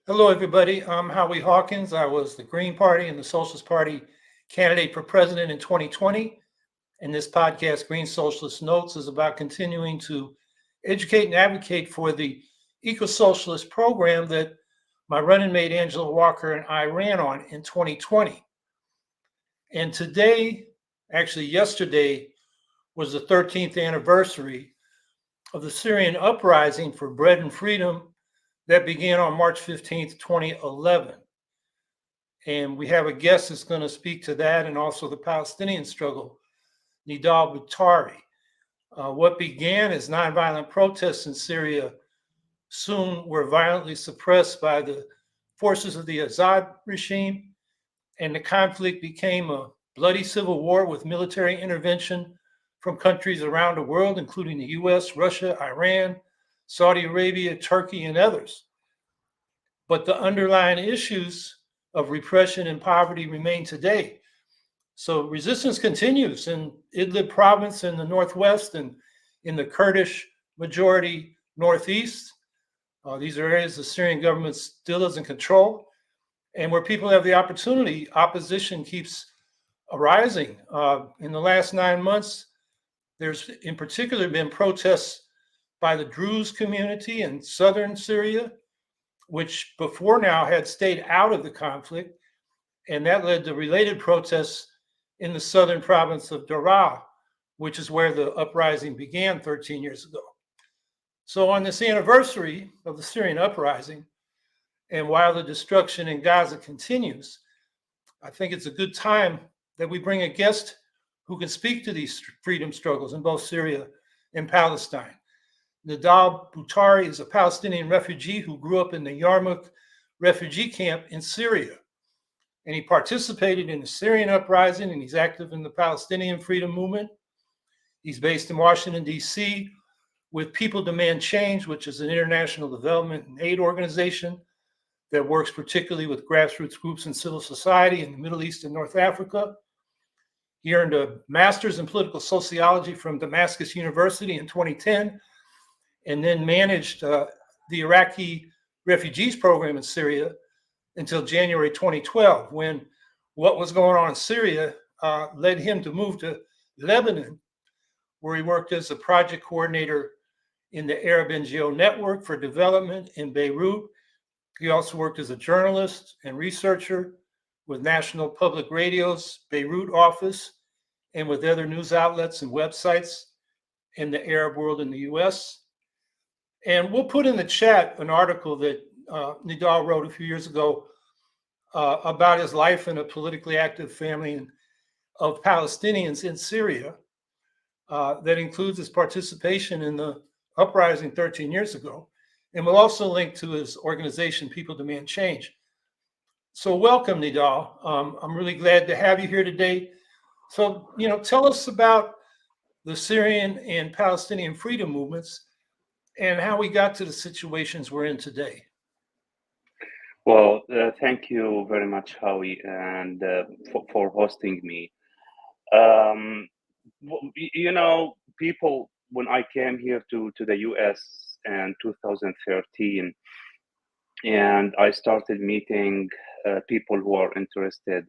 Hello, everybody. I'm Howie Hawkins. I was the Green Party and the Socialist Party candidate for president in 2020. And this podcast, Green Socialist Notes, is about continuing to educate and advocate for the eco-socialist program that my running mate Angela Walker and I ran on in 2020. And today, actually yesterday, was the 13th anniversary of the Syrian uprising for bread and freedom that began on March 15th, 2011. And we have a guest that's going to speak to that and also the Palestinian struggle, Nidal Bitari. What began as nonviolent protests in Syria soon were violently suppressed by the forces of the Assad regime, and the conflict became a bloody civil war with military intervention from countries around the world, including the US, Russia, Iran, Saudi Arabia, Turkey, and others. But the underlying issues of repression and poverty remain today. So resistance continues in Idlib province in the northwest and in the Kurdish majority northeast. These are areas the Syrian government still doesn't control, and where people have the opportunity, opposition keeps arising. In the last 9 months, there's in particular been protests by the Druze community in southern Syria, which before now had stayed out of the conflict, and that led to related protests in the southern province of Daraa, which is where the uprising began 13 years ago. So on this anniversary of the Syrian uprising, and while the destruction in Gaza continues, I think it's a good time that we bring a guest who can speak to these freedom struggles in both Syria and Palestine. Nidal Bitari is a Palestinian refugee who grew up in the Yarmouk refugee camp in Syria. And he participated in the Syrian uprising, and he's active in the Palestinian freedom movement. He's based in Washington, D.C., with People Demand Change, which is an international development and aid organization that works particularly with grassroots groups in civil society in the Middle East and North Africa. He earned a master's in political sociology from Damascus University in 2010, and then managed the Iraqi refugees program in Syria until January 2012, when what was going on in Syria led him to move to Lebanon, where he worked as a project coordinator in the Arab NGO Network for Development in Beirut. He also worked as a journalist and researcher with National Public Radio's Beirut office and with other news outlets and websites in the Arab world in the US. And we'll put in the chat an article that Nidal wrote a few years ago about his life in a politically active family of Palestinians in Syria that includes his participation in the uprising 13 years ago. And we'll also link to his organization, People Demand Change. So welcome, Nidal. I'm really glad to have you here today. So, tell us about the Syrian and Palestinian freedom movements and how we got to the situations we're in today. Well, thank you very much, Howie, and for hosting me. People, when I came here to the US in 2013, and I started meeting people who are interested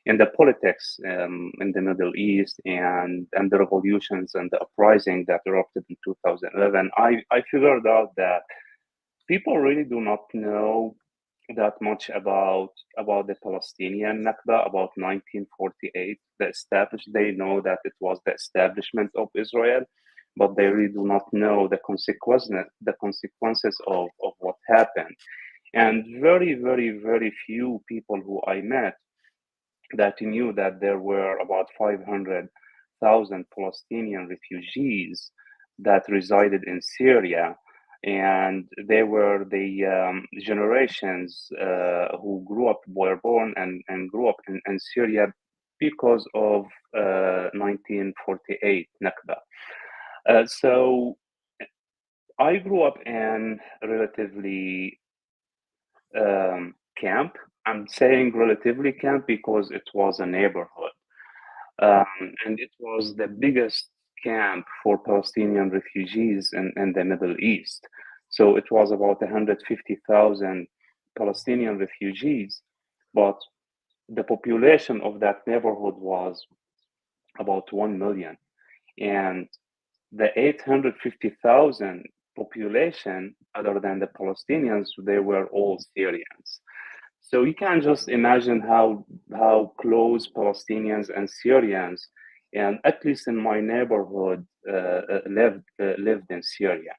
in the politics in the Middle East and the revolutions and the uprising that erupted in 2011, I figured out that people really do not know that much about the Palestinian Nakba, about 1948, the established. They know that it was the establishment of Israel, but they really do not know the consequences of what happened. And very, very, very few people who I met that knew that there were about 500,000 Palestinian refugees that resided in Syria, and they were the generations who were born and grew up in Syria because of 1948 Nakba. So I grew up in relatively camp. I'm saying relatively camp because it was a neighborhood. And it was the biggest camp for Palestinian refugees in the Middle East. So it was about 150,000 Palestinian refugees, but the population of that neighborhood was about 1 million. And the 850,000 population, other than the Palestinians, they were all Syrians. So you can just imagine how close Palestinians and Syrians, and at least in my neighborhood, lived in Syria.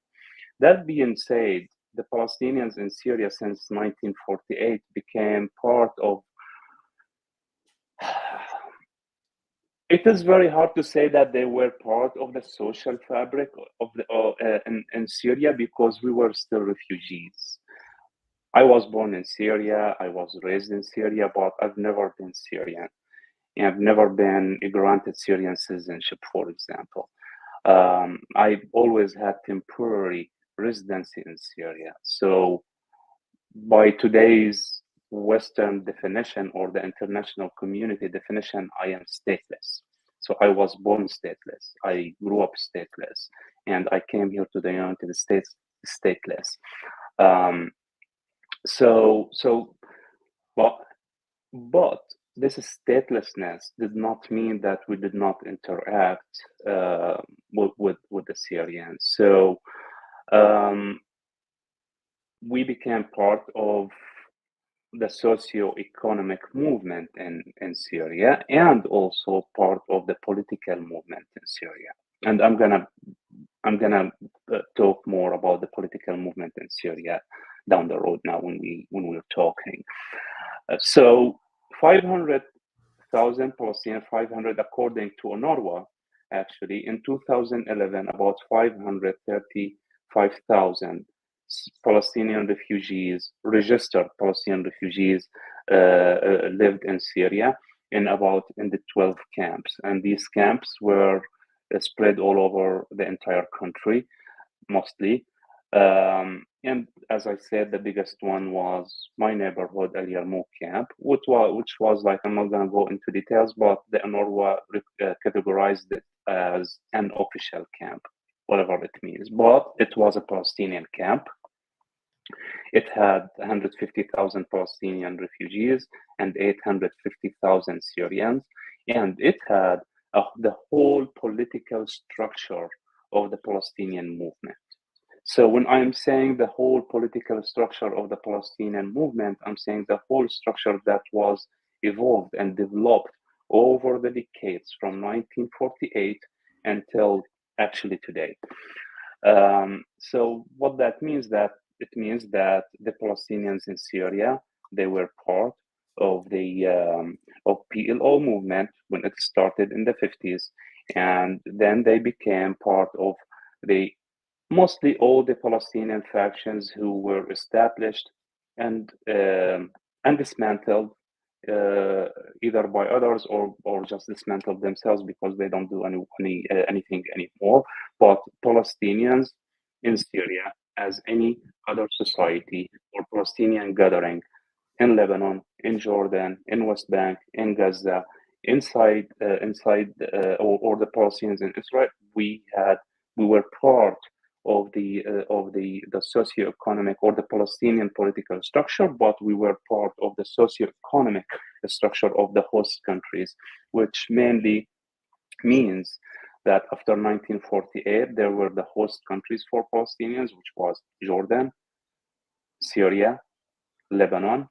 That being said, the Palestinians in Syria since 1948 became part of. It is very hard to say that they were part of the social fabric of in Syria because we were still refugees. I was born in Syria, I was raised in Syria, but I've never been Syrian. And I've never been granted Syrian citizenship, for example. I always had temporary residency in Syria. So by today's Western definition or the international community definition, I am stateless. So I was born stateless. I grew up stateless, and I came here to the United States stateless. Um, but but this statelessness did not mean that we did not interact with the Syrians. So um, we became part of the socio-economic movement in Syria and also part of the political movement in Syria. And I'm gonna talk more about the political movement in Syria down the road now when we're talking. So 500,000 Palestinians, 500 according to UNRWA, actually in 2011, about 535,000 Palestinian refugees, registered Palestinian refugees, lived in Syria in the 12 camps, and these camps were spread all over the entire country, mostly. And as I said, the biggest one was my neighborhood, El Yarmouk camp, which was like, I'm not going to go into details, but the UNRWA categorized it as an official camp, whatever it means. But it was a Palestinian camp. It had 150,000 Palestinian refugees and 850,000 Syrians, and it had the whole political structure of the Palestinian movement. So when I'm saying the whole political structure of the Palestinian movement, I'm saying the whole structure that was evolved and developed over the decades from 1948 until actually today. So what that means that it means that the Palestinians in Syria, they were part of the of PLO movement when it started in the 50s, and then they became part of the mostly all the Palestinian factions who were established and dismantled either by others or just dismantled themselves because they don't do anything anymore. But Palestinians in Syria, as any other society or Palestinian gathering in Lebanon, in Jordan, in West Bank, in Gaza, or the Palestinians in Israel, we were part of the socio-economic or the Palestinian political structure, but we were part of the socio-economic structure of the host countries, which mainly means that after 1948 there were the host countries for Palestinians, which was Jordan, Syria, Lebanon,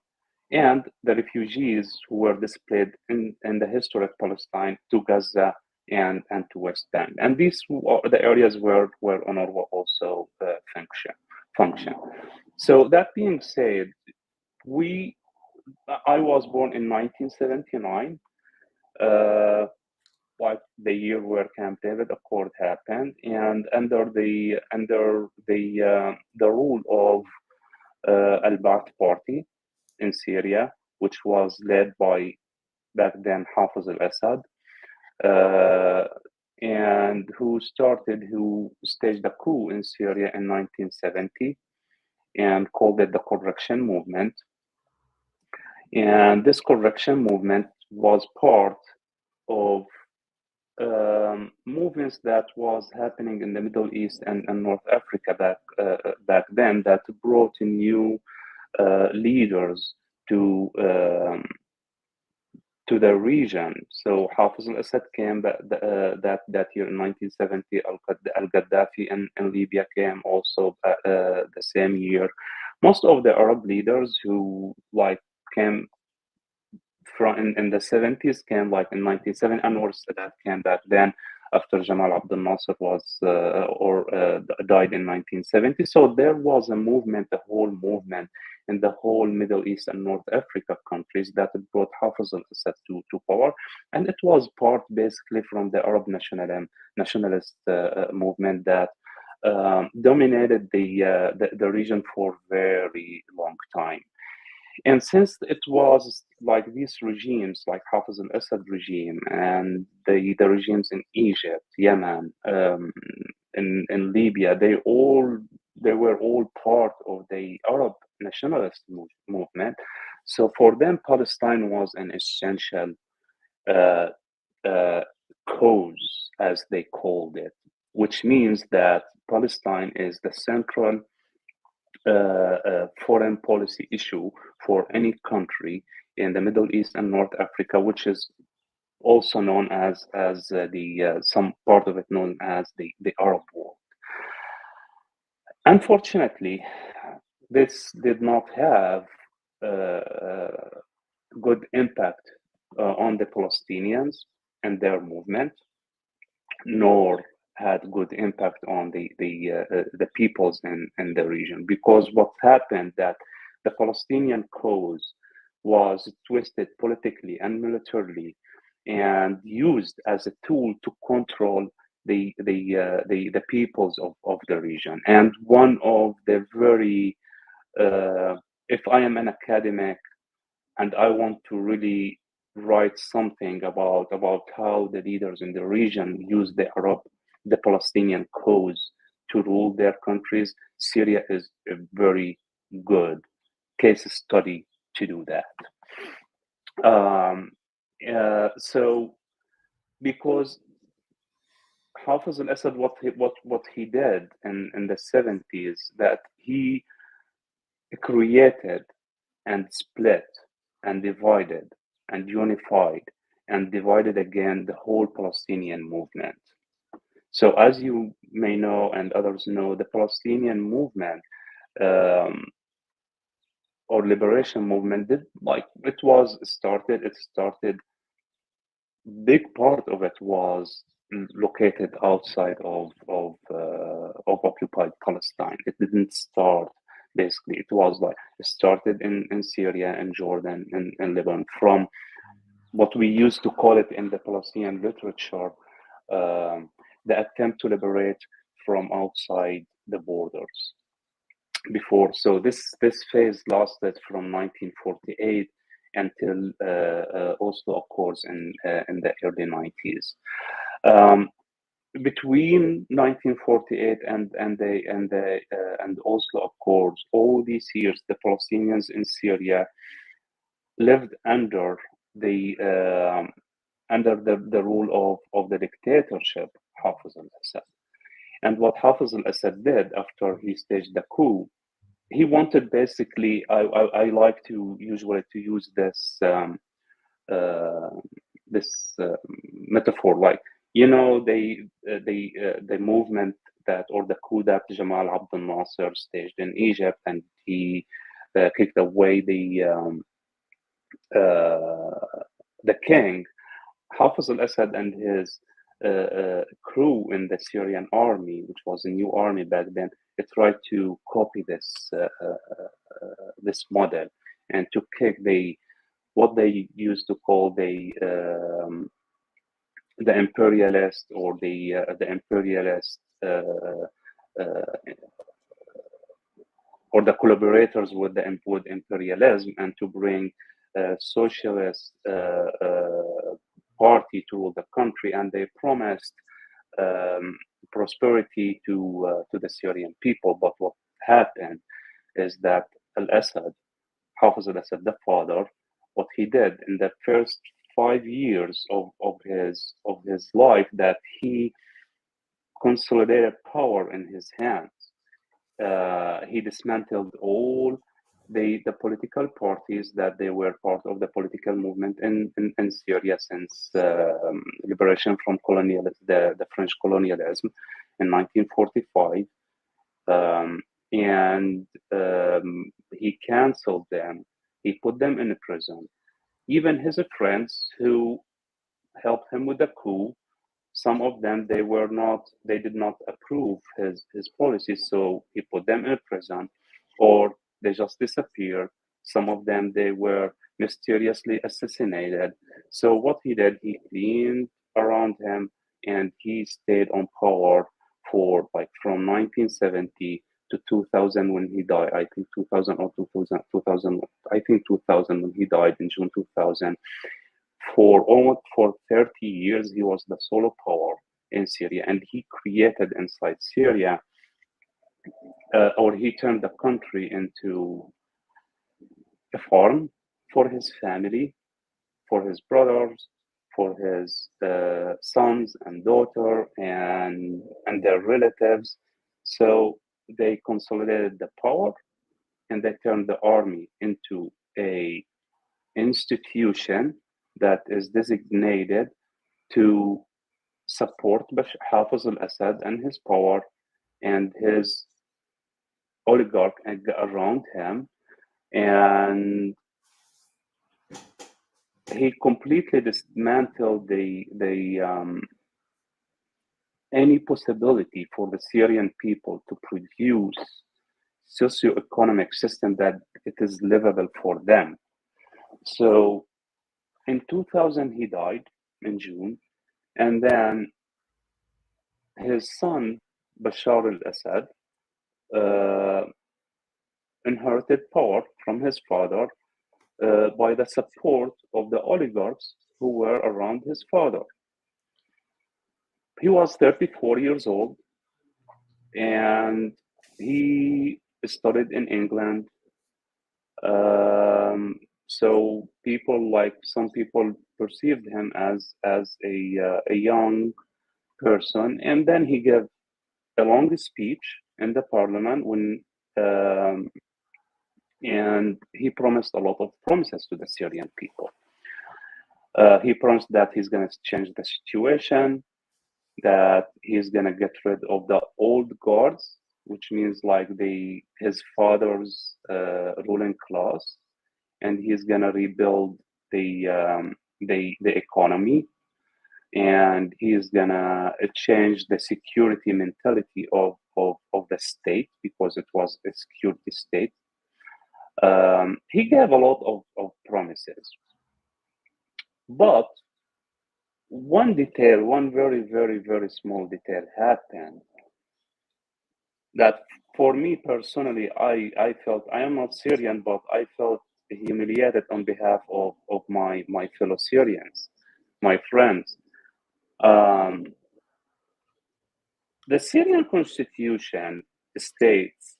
and the refugees who were displaced in the historic Palestine to Gaza and to West Bank. And these are the areas where UNRWA also function. So that being said, I was born in 1979, like the year where Camp David Accord happened, and under the rule of Al-Ba'ath Party in Syria, which was led by back then Hafiz al-Assad, and who staged a coup in Syria in 1970 and called it the Correction Movement. And this Correction Movement was part of movements that was happening in the Middle East and North Africa back then that brought a new leaders to the region. So Hafiz al-Assad came that year in 1970. Al-Gaddafi in Libya came also the same year. Most of the Arab leaders who like came from in the 70s came like in 97. Anwar Sadat came back then after Jamal Abdel Nasser was died in 1970. So there was a movement, a whole movement in the whole Middle East and North Africa countries that brought Hafiz al-Assad to power, and it was part basically from the Arab nationalist movement that dominated the region for very long time. And since it was like these regimes, like Hafiz al-Assad regime and the regimes in Egypt, Yemen, in Libya, they were all part of the Arab nationalist movement. So for them, Palestine was an essential uh, uh, cause, as they called it, which means that Palestine is the central foreign policy issue for any country in the Middle East and North Africa, which is also known as the some part of it known as the Arab world. Unfortunately, this did not have good impact on the Palestinians and their movement, nor had good impact on the peoples in the region, because what happened that the Palestinian cause was twisted politically and militarily and used as a tool to control the peoples of the region. And one of the very if I am an academic and I want to really write something about how the leaders in the region use the Palestinian cause to rule their countries, Syria is a very good case study to do that. So because Hafiz al-Assad, what he did in the 70s, that he created and split and divided and unified and divided again the whole Palestinian movement. So, as you may know and others know, the Palestinian movement um, or liberation movement did like it was started. It started. Big part of it was located outside of occupied Palestine. It didn't start basically. It was like it started in Syria and Jordan and Lebanon from what we used to call it in the Palestinian literature, the attempt to liberate from outside the borders. Before, so this phase lasted from 1948 until Oslo Accords in the early 90s. Um, between 1948 and Oslo Accords, all these years, the Palestinians in Syria lived the under the rule of the dictatorship Hafiz al-Assad. And what Hafiz al-Assad did after he staged the coup, he wanted basically. I like to usually to use uh, this metaphor, like the movement that or the coup that Jamal Abdel Nasser staged in Egypt, and he kicked away uh, the king. Hafiz al-Assad and his crew in the Syrian army, which was a new army back then, they tried to copy this model and to kick what they used to call the imperialist or the imperialist uh, or the collaborators with imperialism, and to bring socialist party to rule the country, and they promised prosperity to the Syrian people. But what happened is that Al-Assad, Hafiz al-Assad, the father, what he did in the first 5 years of his life, that he consolidated power in his hands. He dismantled all the political parties that they were part of the political movement in Syria since liberation from the French colonialism in 1945, and he canceled them. He put them in prison. Even his friends who helped him with the coup, some of them they did not approve his policies, so he put them in prison, or they just disappeared. Some of them they were mysteriously assassinated. So what he did, he cleaned around him, and he stayed on power for like from 1970 to 2000 when he died. I think 2000 or 2000, I think 2000 when he died in June 2000. For almost for 30 years, he was the sole power in Syria, and he created inside Syria, or he turned the country into a farm for his family, for his brothers, for his sons and daughter, and their relatives. So they consolidated the power, and they turned the army into a institution that is designated to support Hafiz al-Assad and his power and his oligarch around him. And he completely dismantled any possibility for the Syrian people to produce socio-economic system that it is livable for them. So in 2000, he died in June, and then his son, Bashar al-Assad, uh, inherited power from his father by the support of the oligarchs who were around his father. He was 34 years old, and he studied in England. So some people perceived him as a young person, and then he gave a long speech in the parliament um, and he promised a lot of promises to the Syrian people. He promised that he's going to change the situation, that he's going to get rid of the old guards, which means like his father's ruling class, and he's going to rebuild the economy, and he's going to change the security mentality of the state because it was a security state. He gave a lot of promises, but one detail, one very, very, very small detail happened that for me personally, I felt, I am not Syrian, but I felt humiliated on behalf of my fellow Syrians, my friends. Um, the Syrian constitution states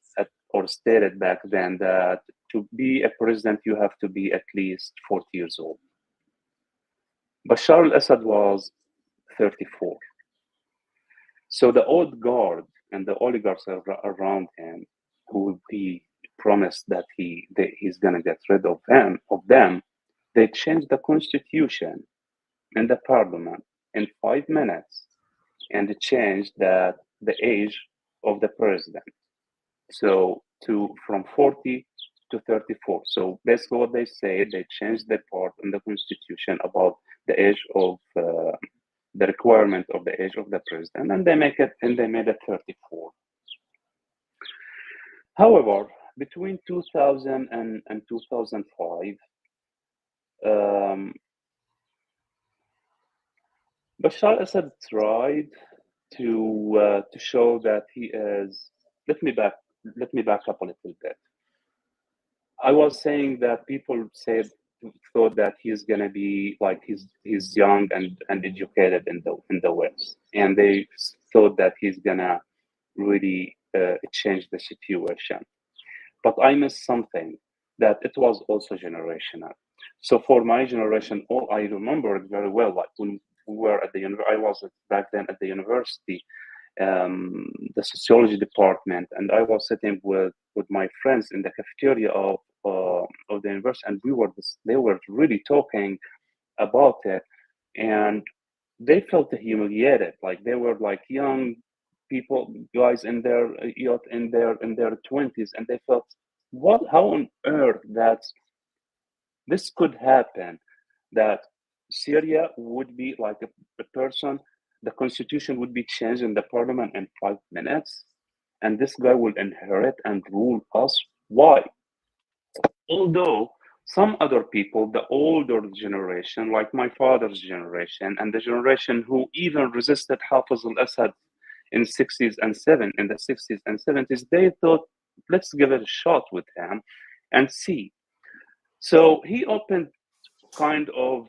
or stated back then that to be a president, you have to be at least 40 years old. Bashar al-Assad was 34. So the old guard and the oligarchs around him, who he promised that he's going to get rid of them, they changed the constitution in the parliament in 5 minutes, and they changed the age of the president. So from 40 to 34. So basically what they say, they changed the part in the constitution about the age of the requirement of the age of the president, and they made it 34. However, between 2000 and 2005, Bashar al-Assad tried to show that he is. Let me back up a little bit. I was saying that people thought that he's gonna be like he's young and educated in the West, and they thought that he's gonna really change the situation. But I missed something, that it was also generational. So for my generation, all I remember it very well, like when we were at the university, I was back then at the university, the sociology department, and I was sitting with my friends in the cafeteria of the university, and they were really talking about it, and they felt humiliated. Like they were like young people, guys in their youth, in their 20s, and they felt, what? How on earth that this could happen? That Syria would be like a person, the constitution would be changed in the parliament in 5 minutes, and this guy will inherit and rule us. Why? Although some other people, the older generation, like my father's generation, and the generation who even resisted Hafiz al-Assad in 60s and 7 in the 60s and 70s, they thought, let's give it a shot with him and see. So he opened kind of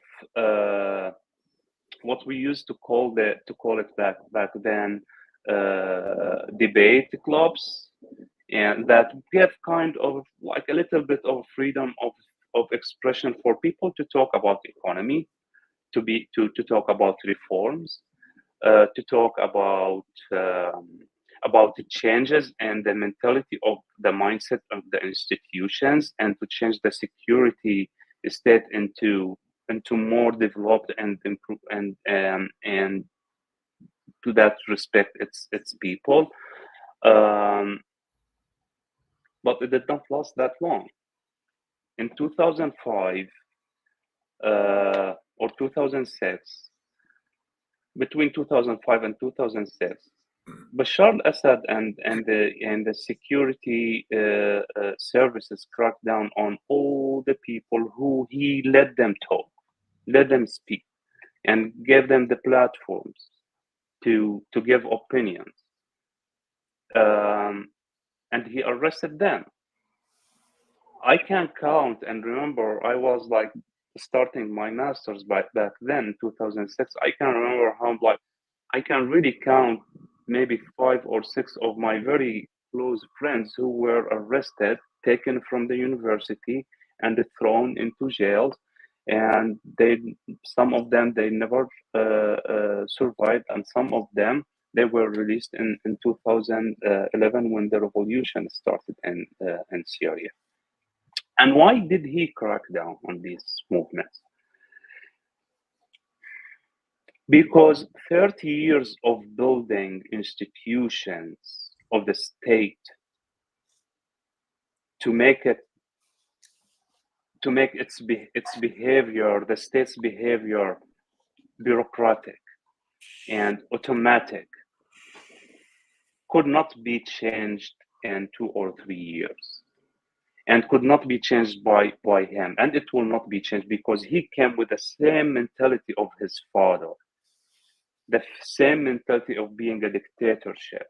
what we used to call it back then debate clubs, and that give kind of like a little bit of freedom of expression for people to talk about economy, to talk about reforms, to talk about the changes and the mentality of the mindset of the institutions, and to change the security state into more developed and improve and to that respect its people. Um, but it did not last that long. In 2005 or 2006, between 2005 and 2006, Bashar al-Assad and the security services cracked down on all the people who he let them talk, let them speak, and gave them the platforms to give opinions. And he arrested them. I can count and remember, I was like starting my master's back then, 2006. I can remember how, like, I can really count maybe 5 or 6 of my very close friends who were arrested, taken from the university, and thrown into jails. And some of them, they never survived, and some of them, they were released in 2011 when the revolution started in Syria. And why did he crack down on these movements? Because 30 years of building institutions of the state to make its behavior, the state's behavior, bureaucratic and automatic, could not be changed in 2 or 3 years, and could not be changed by him, and it will not be changed because he came with the same mentality of his father, the same mentality of being a dictatorship.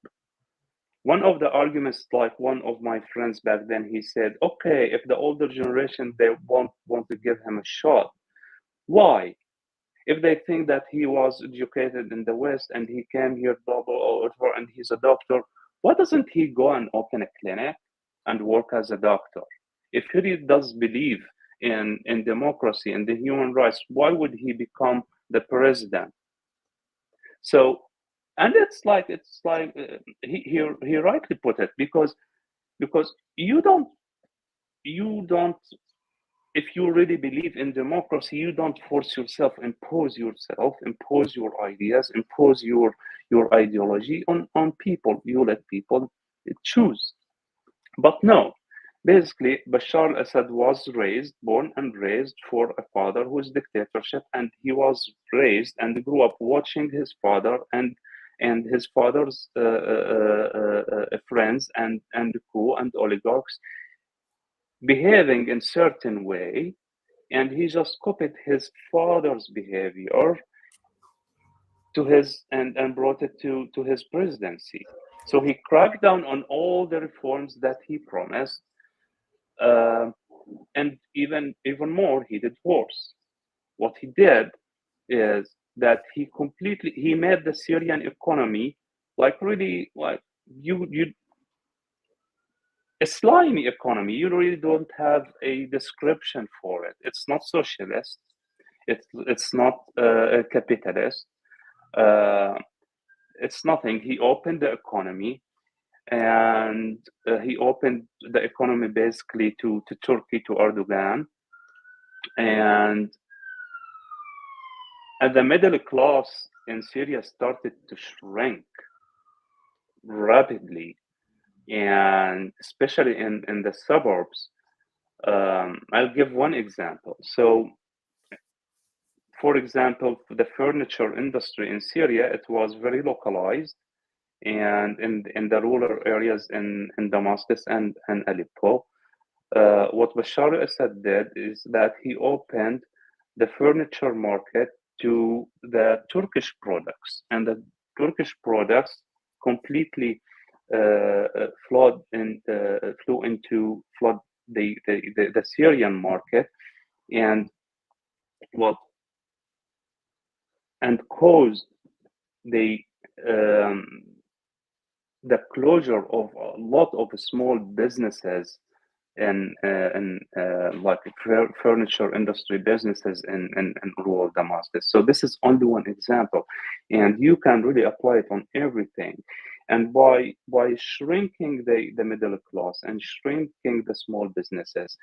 One of the arguments, like one of my friends back then, he said, okay, if the older generation, they want to give him a shot, why? If they think that he was educated in the West and he came here, blah, blah, blah, blah, and he's a doctor, why doesn't he go and open a clinic and work as a doctor? If he really does believe in democracy and the human rights, why would he become the president? So, and it's like he rightly put it, because you don't, if you really believe in democracy, you don't force yourself, impose your ideas, impose your ideology on people. You let people choose. But no, basically, Bashar al-Assad was born and raised for a father who is dictatorship, and he was raised and grew up watching his father and his father's friends and crew and oligarchs behaving in certain way, and he just copied his father's behavior to his and brought it to his presidency. So he cracked down on all the reforms that he promised, and even more, he did worse. What he did is that he made the Syrian economy like really like you a slimy economy. You really don't have a description for it. It's not socialist. It's not capitalist. Uh, it's nothing. He opened the economy, and he opened the economy basically to Turkey, to Erdogan, and the middle class in Syria started to shrink rapidly, and especially in the suburbs. I'll give one example. So, for example, the furniture industry in Syria, it was very localized, and in the rural areas in Damascus and Aleppo. What Bashar al-Assad did is that he opened the furniture market to the Turkish products, and the Turkish products completely flood the Syrian market, and what and caused the um, the closure of a lot of small businesses and like furniture industry businesses in rural Damascus. So this is only one example, and you can really apply it on everything. And by shrinking the middle class and shrinking the small businesses,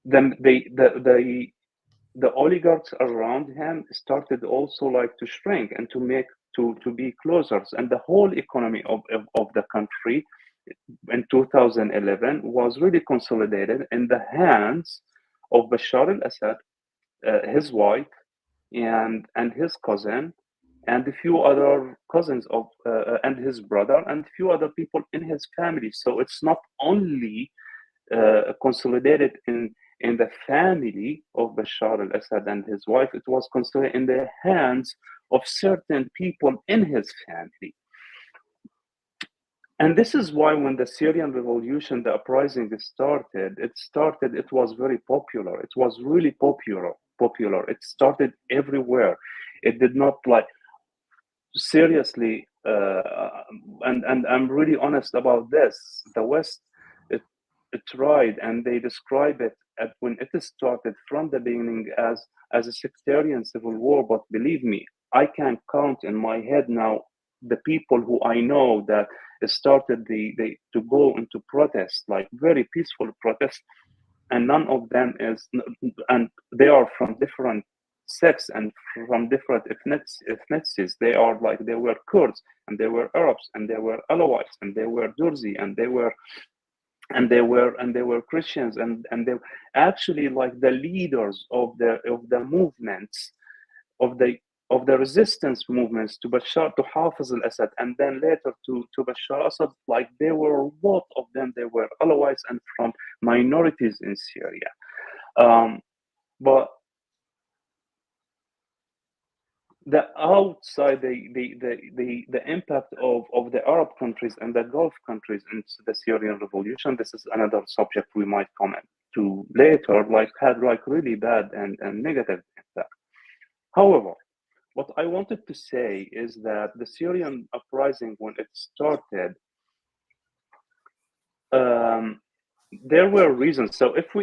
then the oligarchs around him started also like to shrink and to be closer, and the whole economy of the country in 2011 was really consolidated in the hands of Bashar al-Assad, his wife, and his cousin, and a few other cousins of and his brother, and a few other people in his family. So it's not only consolidated in the family of Bashar al-Assad and his wife, it was consolidated in the hands of certain people in his family. And this is why when the Syrian revolution, the uprising it was very popular. It was really popular. It started everywhere. It did not like seriously, and I'm really honest about this. The West, it, it tried, and they describe it when it started from the beginning as a sectarian civil war. But believe me, I can count in my head now the people who I know that started to go into protest, like very peaceful protest, and none of them is, and they are from different sects and from different ethnicities. They are like, they were Kurds, and they were Arabs, and they were Alawites, and they were Durzi, and they were Christians, and they actually like the leaders of the movements, of the resistance movements to Hafiz al-Assad, and then later to Bashar al-Assad. Like, there were a lot of them. They were Alawites and from minorities in Syria. But the outside, the impact of the Arab countries and the Gulf countries into the Syrian revolution, this is another subject we might comment to later, like had like really bad and negative impact. However, what I wanted to say is that the Syrian uprising, when it started, there were reasons. So if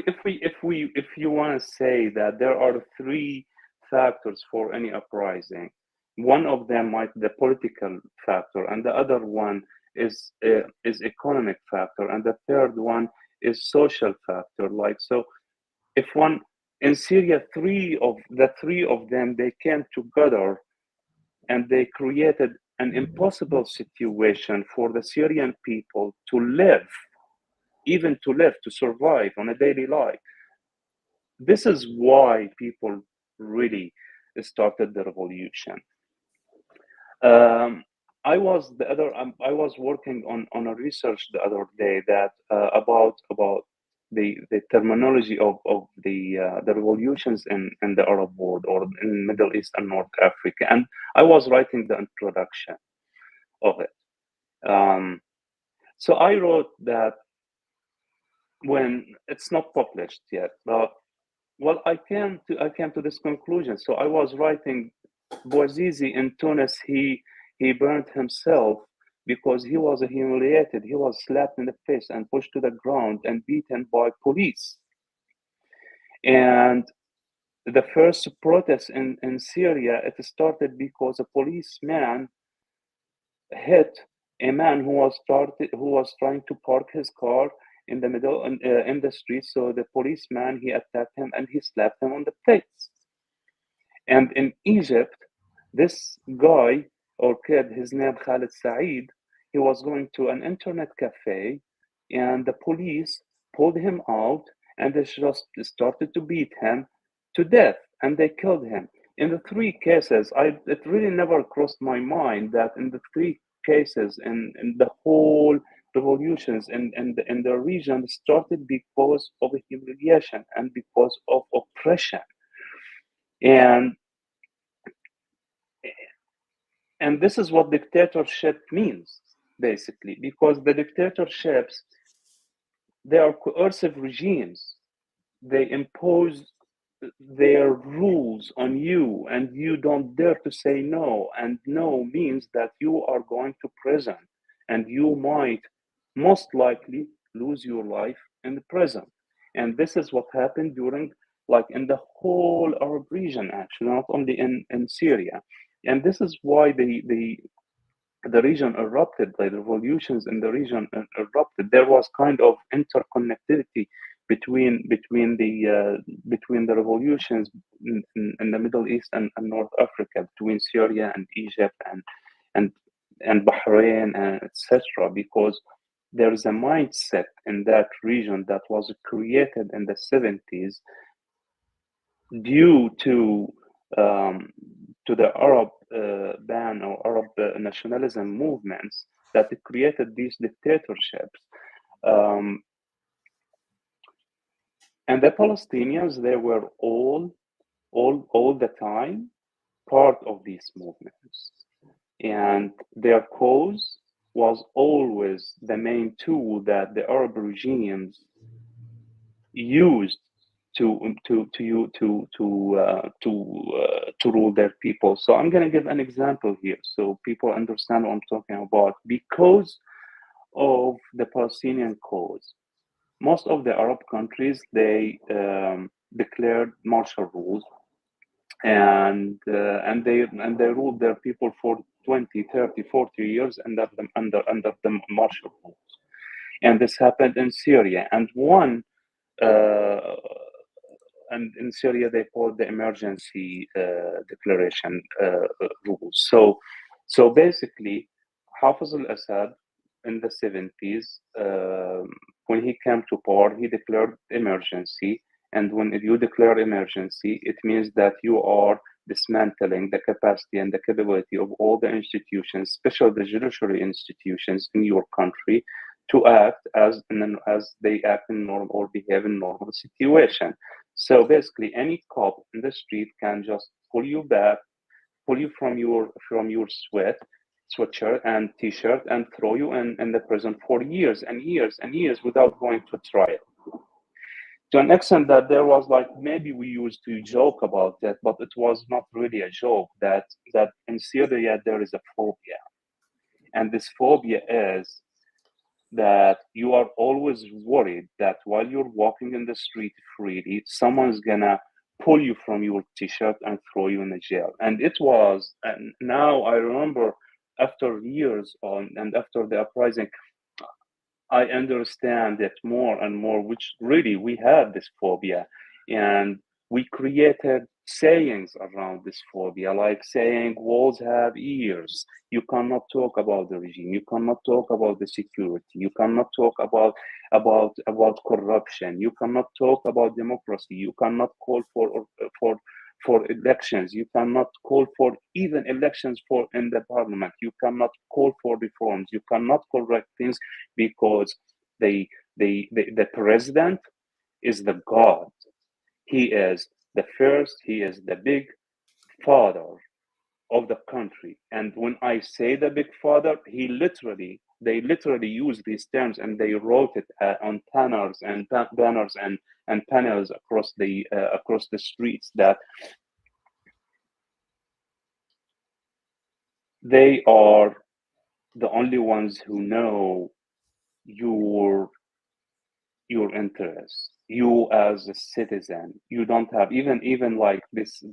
you want to say that there are three factors for any uprising, one of them might be the political factor, and the other one is economic factor, and the third one is social factor. Like, so if one in Syria, three of them, they came together and they created an impossible situation for the Syrian people to live, to survive on a daily life. This is why people really started the revolution. I was working on a research the other day that about the terminology of the revolutions in the Arab world, or in Middle East and North Africa, and I was writing the introduction of it. So I wrote that, when it's not published yet, but well, I came to this conclusion. So I was writing, Bouazizi in Tunis, he burned himself because he was humiliated. He was slapped in the face and pushed to the ground and beaten by police. And the first protest in Syria, it started because a policeman hit a man who was trying to park his car in the middle in the street. So the policeman, he attacked him and he slapped him on the face. And in Egypt, this guy or kid, his name Khalid Saeed, he was going to an internet cafe, and the police pulled him out and they just started to beat him to death, and they killed him. In the three cases, it really never crossed my mind that in the three cases in the whole revolutions in the region started because of humiliation and because of oppression. And And this is what dictatorship means, basically, because the dictatorships, they are coercive regimes. They impose their rules on you, and you don't dare to say no. And no means that you are going to prison, and you might most likely lose your life in the prison. And this is what happened during, like, in the whole Arab region, actually, not only in Syria. And this is why the region erupted, the revolutions in the region erupted. There was kind of interconnectivity between the revolutions in the Middle East and North Africa, between Syria and Egypt and and Bahrain and etc. Because there is a mindset in that region that was created in the 70s due um, to the Arab ban or Arab nationalism movements that created these dictatorships. Um, and the Palestinians, they were all the time part of these movements. And their cause was always the main tool that the Arab regimes used to rule their people. So I'm going to give an example here so people understand what I'm talking about. Because of the Palestinian cause, most of the Arab countries, they declared martial rules, and they ruled their people for 20, 30, 40 years under the martial rules. And this happened in Syria. Uh, and in Syria they call the emergency declaration rules. So basically, Hafiz al-Assad in the 70s, when he came to power, he declared emergency. And when you declare emergency, it means that you are dismantling the capacity and the capability of all the institutions, especially the judiciary institutions in your country, to act as they act in normal or behave in normal situation. So basically, any cop in the street can just pull you back, pull you from your sweatshirt and t-shirt, and throw you in the prison for years and years and years without going to trial. To an extent that there was, like, maybe we used to joke about that, but it was not really a joke. That in Syria there is a phobia, and this phobia is that you are always worried that while you're walking in the street freely, someone's gonna pull you from your t-shirt and throw you in the jail. And now I remember, after years on and after the uprising, I understand it more and more, which really we had this phobia. And we created sayings around this phobia, like saying walls have ears. You cannot talk about the regime. You cannot talk about the security. You cannot talk about corruption. You cannot talk about democracy. You cannot call for for elections. You cannot call for even elections for in the parliament. You cannot call for reforms. You cannot correct things because the president is the god. He is the first. He is the big father of the country. And when I say the big father, they literally use these terms, and they wrote it on banners and banners and panels across the streets, that they are the only ones who know your your interests. You as a citizen, you don't have even like this.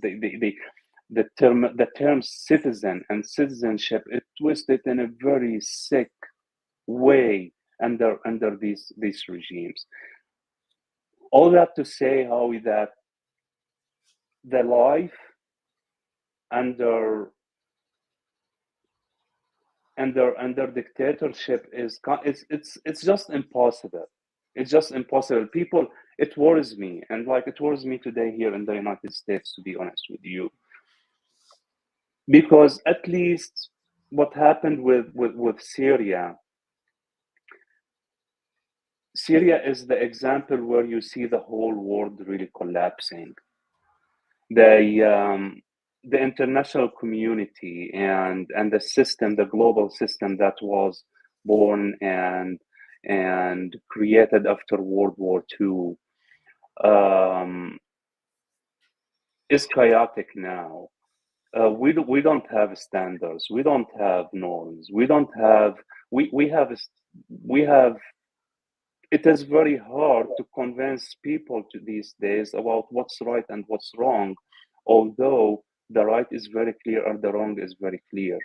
the term citizen and citizenship is twisted in a very sick way under these regimes. All that to say, Howie, that the life under dictatorship it's just impossible. It's just impossible. People, it worries me, and like it worries me today here in the United States, to be honest with you, because at least what happened with Syria. Syria is the example where you see the whole world really collapsing. The international community and the system, the global system that was born and created after World War II, is chaotic now. We don't have standards. We don't have norms. We don't have we have. It is very hard to convince people to these days about what's right and what's wrong, although the right is very clear and the wrong is very clear.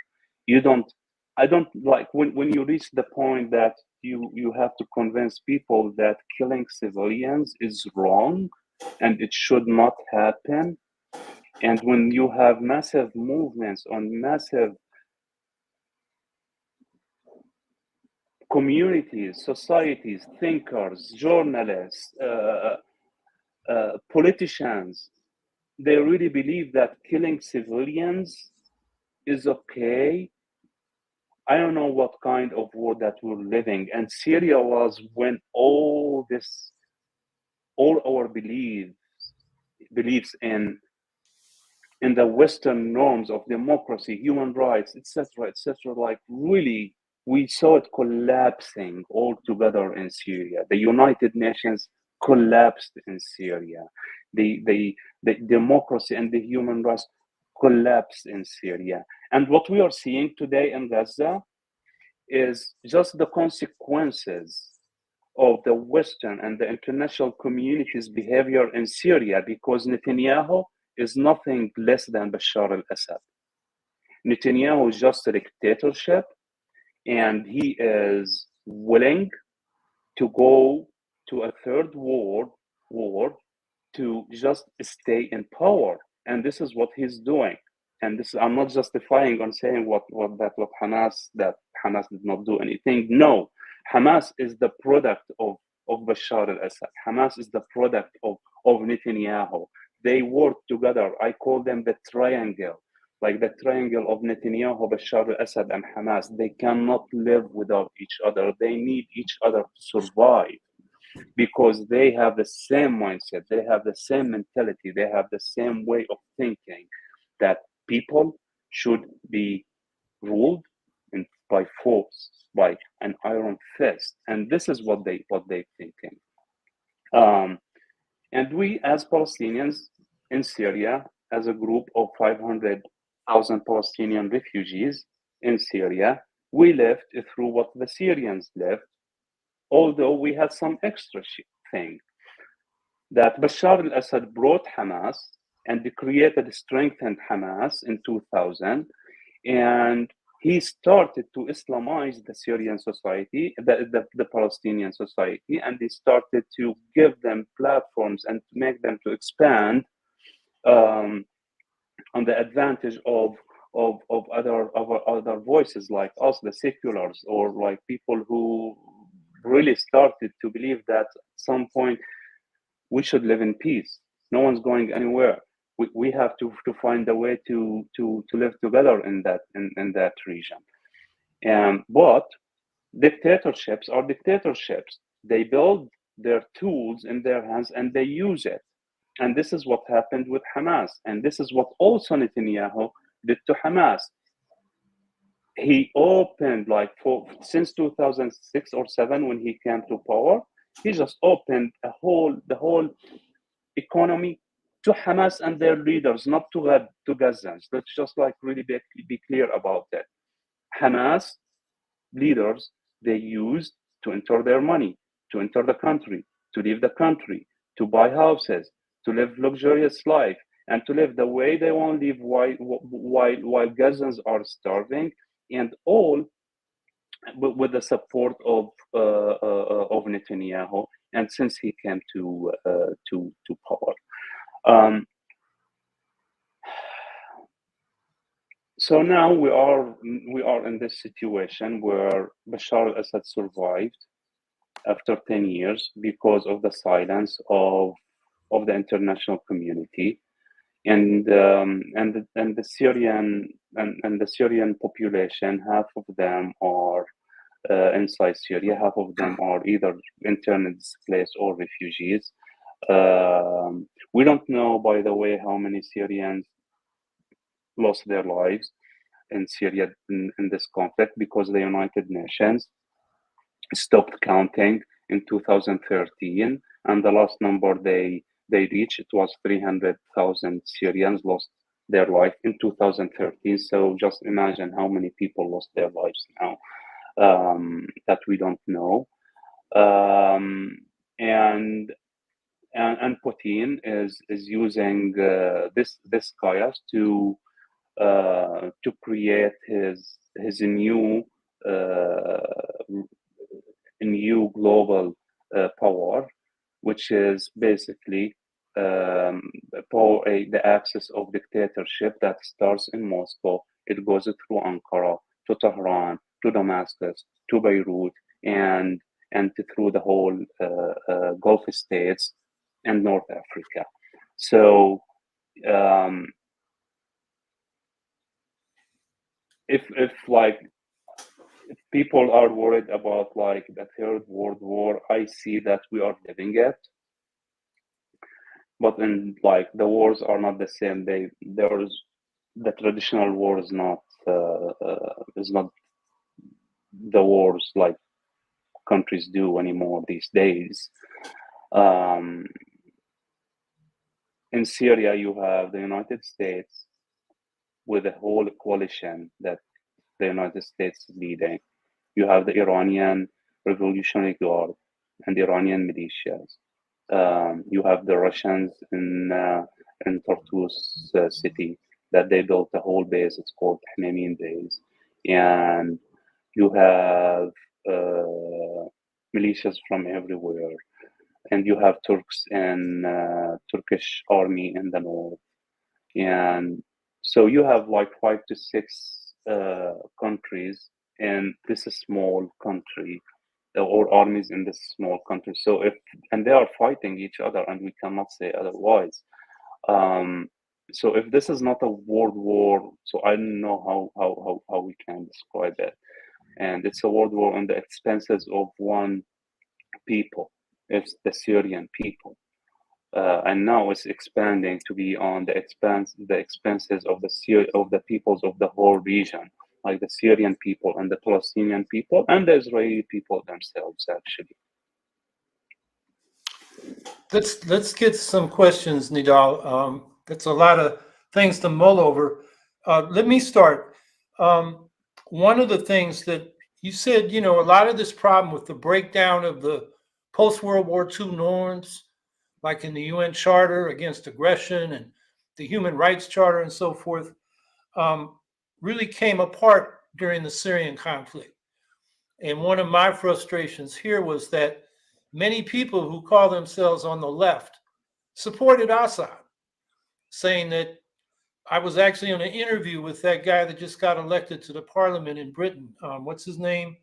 You don't, I don't like when you reach the point that you have to convince people that killing civilians is wrong and it should not happen. And when you have massive movements on massive communities, societies, thinkers, journalists, politicians, they really believe that killing civilians is okay. I don't know what kind of world that we're living. And Syria was when all our beliefs in the Western norms of democracy, human rights, etc., like really, we saw it collapsing altogether in Syria. The United Nations collapsed in Syria. The democracy and the human rights collapsed in Syria. And what we are seeing today in Gaza is just the consequences of the Western and the international community's behavior in Syria, because Netanyahu is nothing less than Bashar al-Assad. Netanyahu is just a dictatorship, and he is willing to go to a third war to just stay in power. And this is what he's doing. And this, I'm not justifying on saying what Hamas, that Hamas did not do anything. No, Hamas is the product of Bashar al-Assad. Hamas is the product of Netanyahu. They work together. I call them the triangle, like the triangle of Netanyahu, Bashar al-Assad, and Hamas. They cannot live without each other. They need each other to survive, because they have the same mindset, they have the same mentality, they have the same way of thinking, that people should be ruled by force, by an iron fist, and this is what they're thinking. And we, as Palestinians in Syria, as a group of 500,000 Palestinian refugees in Syria, we lived through what the Syrians lived, although we had some extra thing. That Bashar al-Assad brought Hamas and created, strengthened Hamas in 2000, and he started to Islamize the Syrian society, the Palestinian society, and he started to give them platforms and to make them to expand on the advantage of other voices like us, the seculars, or like people who really started to believe that at some point we should live in peace. No one's going anywhere. We have to find a way to live together in that region. But dictatorships are dictatorships. They build their tools in their hands and they use it. And this is what happened with Hamas. And this is what also Netanyahu did to Hamas. He opened, like, since 2006 or 7, when he came to power, he just opened the whole economy to Hamas and their leaders, not to Gazans. Let's just like really be clear about that. Hamas leaders, they used to enter their money, to enter the country, to leave the country, to buy houses, to live luxurious life. and to live the way they want to live while Gazans are starving, and all with the support of Netanyahu, and since he came to power. So now we are in this situation where Bashar al-Assad survived after 10 years because of the silence of the international community, and the Syrian population, half of them are inside Syria, half of them are either internally displaced or refugees. We don't know, by the way, how many Syrians lost their lives in Syria in this conflict, because the United Nations stopped counting in 2013, and the last number they reached, it was 300,000 Syrians lost their life in 2013. So just imagine how many people lost their lives now, that we don't know. And Putin is using this chaos to create his new global power, which is basically the axis of dictatorship that starts in Moscow. It goes through Ankara to Tehran to Damascus to Beirut, and through the whole Gulf states and North Africa. So if people are worried about like the Third World War, I see that we are living it. But in like the wars are not the same. The traditional war is not the wars like countries do anymore these days. In Syria, you have the United States with a whole coalition that the United States is leading. You have the Iranian Revolutionary Guard and the Iranian militias. You have the Russians in Tartus city that they built a whole base. It's called Hmeimim base, and you have militias from everywhere, and you have Turks and Turkish army in the north, and so you have like 5 to 6 countries in this small country, or armies in this small country. So and they are fighting each other, and we cannot say otherwise. So if this is not a world war, so I don't know how we can describe it. And it's a world war on the expenses of one people. It's the Syrian people. And now it's expanding to be on the expenses of the peoples of the whole region, like the Syrian people and the Palestinian people and the Israeli people themselves, actually. Let's get some questions, Nidal. That's a lot of things to mull over. Let me start. One of the things that you said, a lot of this problem with the breakdown of the post-World War II norms, like in the UN Charter against aggression and the Human Rights Charter and so forth, really came apart during the Syrian conflict. And one of my frustrations here was that many people who call themselves on the left supported Assad, saying that I was actually on an interview with that guy that just got elected to the parliament in Britain. What's his name?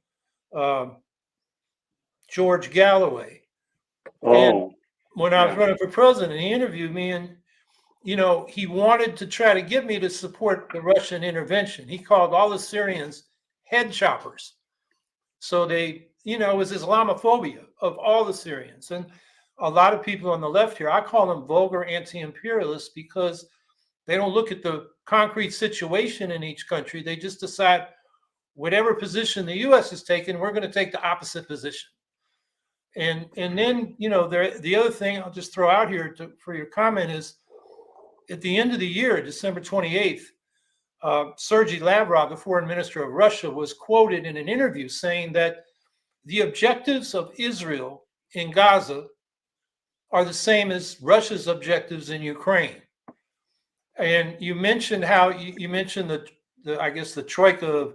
George Galloway. And when I was running for president, he interviewed me, and he wanted to try to get me to support the Russian intervention. He called all the Syrians head choppers. So it was Islamophobia of all the Syrians. And a lot of people on the left here, I call them vulgar anti-imperialists, because they don't look at the concrete situation in each country. They just decide whatever position the U.S. is taking, we're going to take the opposite position. And then, the other thing I'll just throw out here for your comment is, at the end of the year, December 28th, Sergei Lavrov, the foreign minister of Russia, was quoted in an interview saying that the objectives of Israel in Gaza are the same as Russia's objectives in Ukraine. And you mentioned how you mentioned the I guess the troika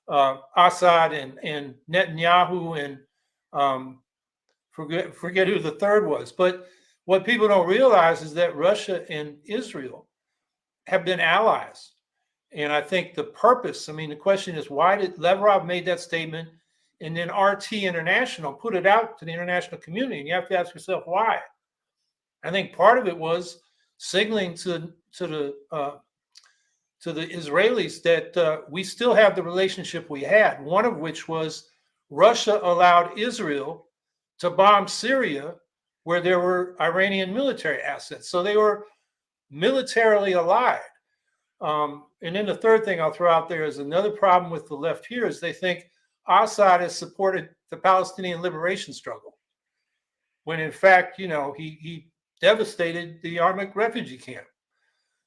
of Assad and Netanyahu and forget who the third was. But what people don't realize is that Russia and Israel have been allies. And I think the purpose, I mean, the question is, why did Lavrov made that statement and then RT International put it out to the international community? And you have to ask yourself why. I think part of it was signaling to the Israelis that we still have the relationship we had, one of which was Russia allowed Israel to bomb Syria where there were Iranian military assets. So they were militarily allied. And then the third thing I'll throw out there is another problem with the left here is they think Assad has supported the Palestinian liberation struggle, when in fact, he devastated the Yarmouk refugee camp.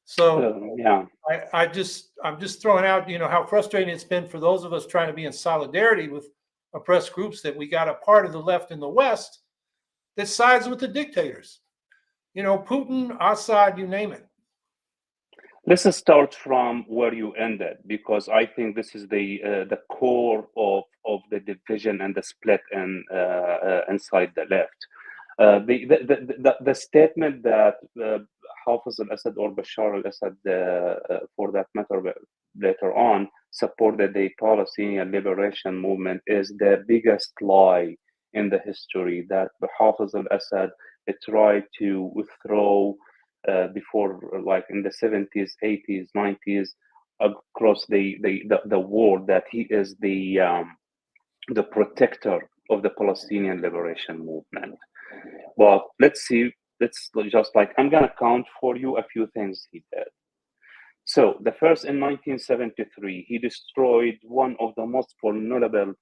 So Yeah. I'm just throwing out, how frustrating it's been for those of us trying to be in solidarity with oppressed groups that we got a part of the left in the West that sides with the dictators. Putin, Assad, you name it. Let's start from where you ended, because I think this is the core of the division and the split inside the left. The statement that Hafez al-Assad or Bashar al-Assad, for that matter, later on, supported the Palestinian liberation movement is the biggest lie in the history, that Hafez al-Assad tried to withdraw before, like in the 70s, 80s, 90s, across the world, that he is the protector of the Palestinian liberation movement. But let's just I'm gonna count for you a few things he did. So the first, in 1973, he destroyed one of the most vulnerable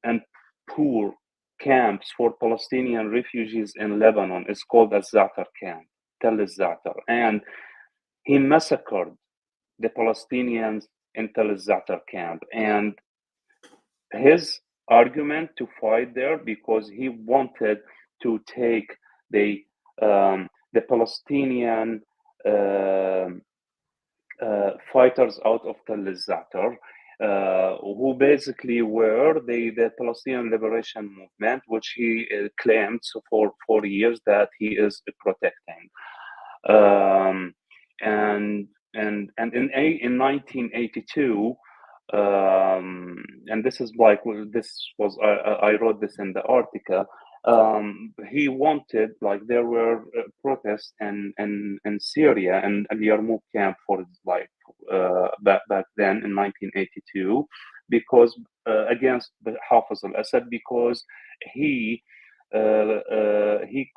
and poor camps for Palestinian refugees in Lebanon. It's called the Zatar camp, Tel Zatar, and he massacred the Palestinians in Tel Zatar camp. And his argument to fight there, because he wanted to take the Palestinian fighters out of Tel Zatar, who basically were the Palestinian Liberation Movement, which he claimed for 4 years that he is protecting. And in 1982, and this is I wrote this in the article. He wanted, there were protests in Syria and Al Yarmouk camp for back then in 1982, because against Hafez al-Assad, because he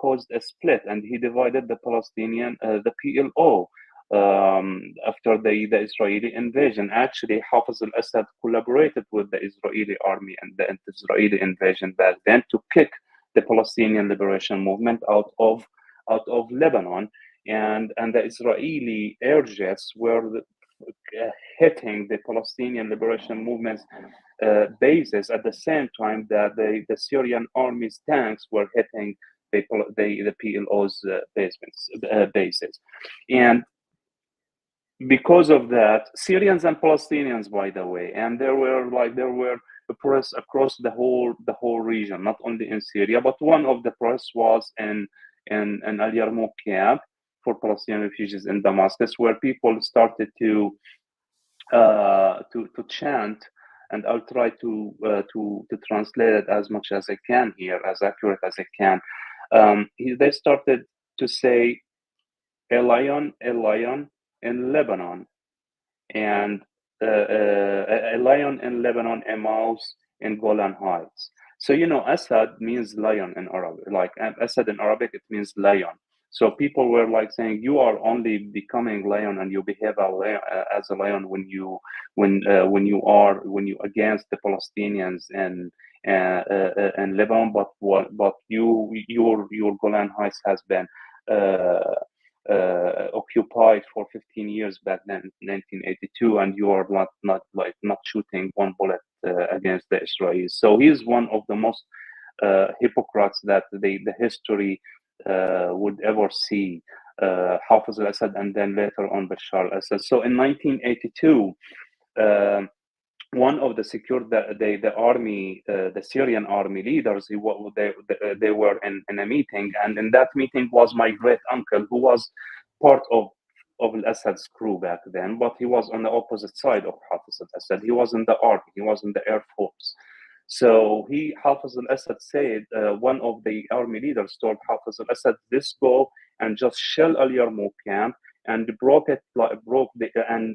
caused a split and he divided the Palestinian, the PLO. After the Israeli invasion, actually, Hafez al-Assad collaborated with the Israeli army and the Israeli invasion back then to kick the Palestinian liberation movement out of Lebanon, and the Israeli air jets were hitting the Palestinian liberation movement's bases at the same time that the Syrian army's tanks were hitting the PLO's bases, and because of that, Syrians and Palestinians, by the way, and there were protests across the whole region, not only in Syria, but one of the protests was in Al Yarmouk camp for Palestinian refugees in Damascus, where people started to chant, and I'll try to translate it as much as I can here, as accurate as I can. They started to say, "A lion, a lion in Lebanon," and a lion in Lebanon, a mouse in Golan Heights. So Assad means lion in Arabic. Like Assad in Arabic, it means lion. So people were saying, you are only becoming lion and you behave as a lion when you against the Palestinians and Lebanon, but your Golan Heights has been occupied for 15 years back then, 1982, and you are not shooting one bullet against the Israelis. So he's one of the most hypocrites that the history would ever see. Hafez al-Assad and then later on Bashar al-Assad. So in 1982, one of the the army, the Syrian army leaders, they were in a meeting, and in that meeting was my great uncle, who was part of al-Assad's crew back then, but he was on the opposite side of Hafiz al-Assad. He was in the army, he was in the air force. So Hafiz al-Assad said, one of the army leaders told Hafiz al-Assad, "Let's go and just shell Al Yarmouk camp and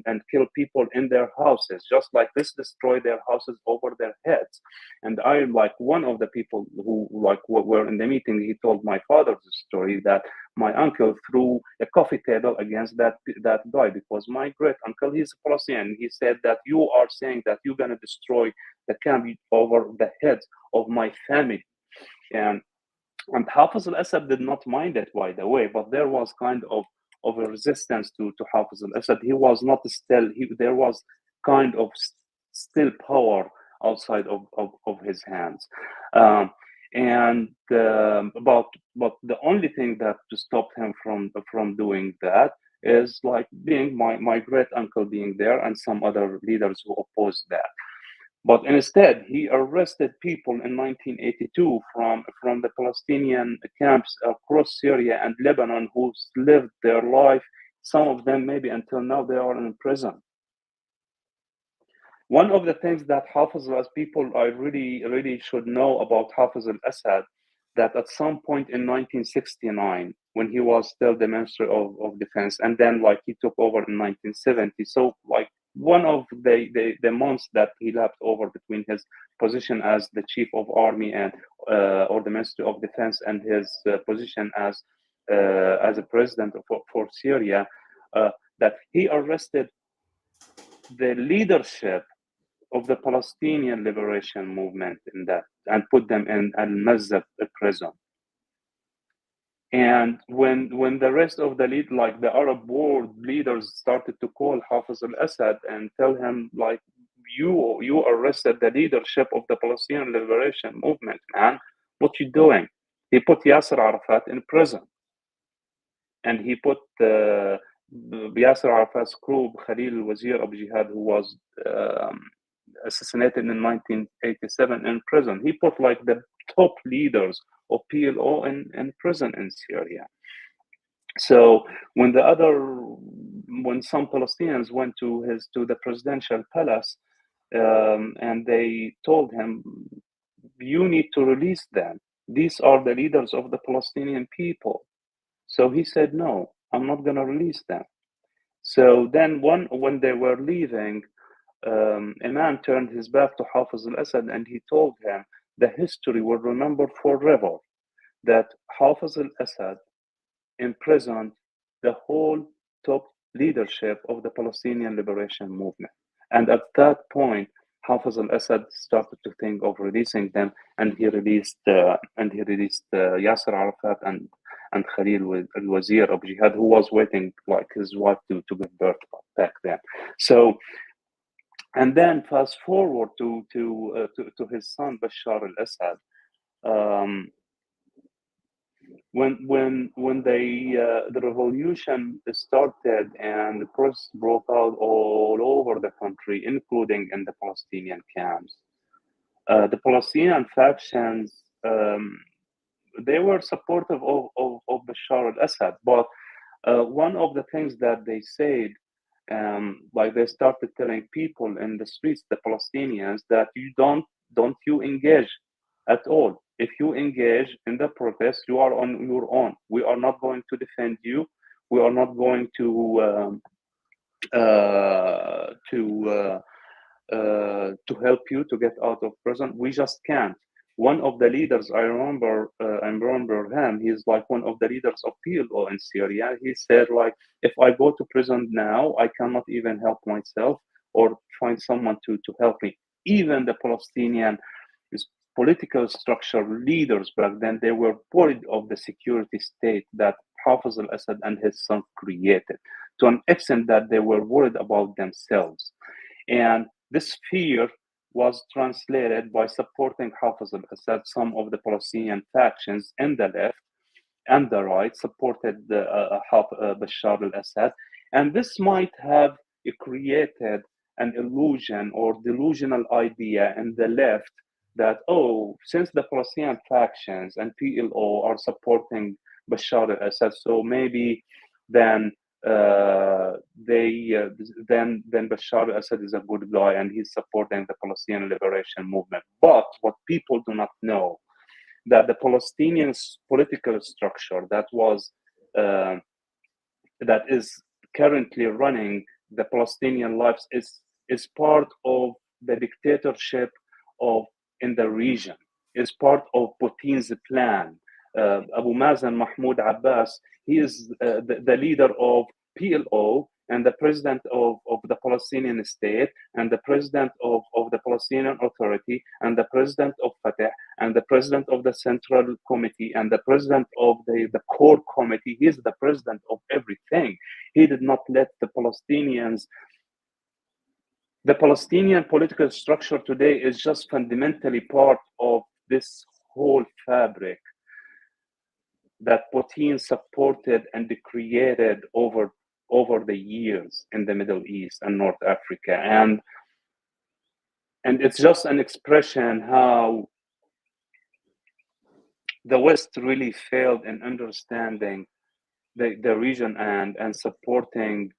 and kill people in their houses, just like this, destroy their houses over their heads." And I, like one of the people who were in the meeting, he told my father the story that my uncle threw a coffee table against that guy, because my great uncle, he's a Palestinian. He said that you are saying that you're gonna destroy the camp over the heads of my family. And Hafiz al-Assad did not mind it, by the way, but there was kind of a resistance to Hafiz al-Assad. He was not still, there was kind of still power outside of his hands. But the only thing that stopped him from doing that is like being my great uncle being there and some other leaders who opposed that. But instead, he arrested people in 1982 from the Palestinian camps across Syria and Lebanon who lived their life. Some of them, maybe until now, they are in prison. One of the things that Hafiz, as people I really should know about Hafiz al-Assad, that at some point in 1969, when he was still the Minister of Defense, and then like he took over in 1970, so like one of the months that he left over between his position as the Chief of Army and or the Minister of Defense and his position as a president for Syria, that he arrested the leadership of the Palestinian liberation movement in that and put them in al-Mazzab prison. And when the rest of the like the Arab world leaders started to call Hafiz al-Assad and tell him like, you arrested the leadership of the Palestinian liberation movement, man, what you doing? He put Yasser Arafat in prison, and he put Yasser Arafat's crew, Khalil al-Wazir Abu Jihad, who was assassinated in 1987, in prison. He put like the top leaders of PLO in prison in Syria. So when some Palestinians went to the presidential palace, and they told him, "You need to release them. These are the leaders of the Palestinian people." So he said, "No, I'm not going to release them." So then when they were leaving, a man turned his back to Hafiz al-Assad and he told him the history will remember forever that Hafiz al-Assad imprisoned the whole top leadership of the Palestinian liberation movement. And at that point, Hafiz al-Assad started to think of releasing them, and he released Yasser Arafat and Khalil al-Wazir Abu Jihad, who was waiting like his wife to give birth back then. So, and then fast forward to his son Bashar al-Assad. When the revolution started and the protests broke out all over the country, including in the Palestinian camps, the Palestinian factions, they were supportive of Bashar al-Assad, but one of the things that they said, like they started telling people in the streets, the Palestinians, that you don't you engage at all. If you engage in the protest, you are on your own. We are not going to defend you. We are not going to help you to get out of prison. We just can't. One of the leaders, I remember him. He's like one of the leaders of PLO in Syria. He said, like, if I go to prison now, I cannot even help myself or find someone to help me. Even the Palestinian political structure leaders back then, they were worried of the security state that Hafiz al-Assad and his son created, to an extent that they were worried about themselves. And this fear was translated by supporting Hafiz al-Assad, some of the Palestinian factions in the left, and the right supported Bashar al-Assad, and this might have created an illusion or delusional idea in the left that, oh, since the Palestinian factions and PLO are supporting Bashar al-Assad, so maybe then they then Bashar al-Assad is a good guy and he's supporting the Palestinian liberation movement. But what people do not know, that the Palestinian political structure uh, that is currently running the Palestinian lives is part of the dictatorship of in the region, is part of Putin's plan. Abu Mazen Mahmoud Abbas, he is the leader of PLO and the president of the Palestinian state and the president of the Palestinian Authority and the president of Fatah and the president of the Central Committee and the president of the core committee. He is the president of everything. He did not let the Palestinians. The Palestinian political structure today is just fundamentally part of this whole fabric that Putin supported and created over the years in the Middle East and North Africa. And it's just an expression how the West really failed in understanding the region and supporting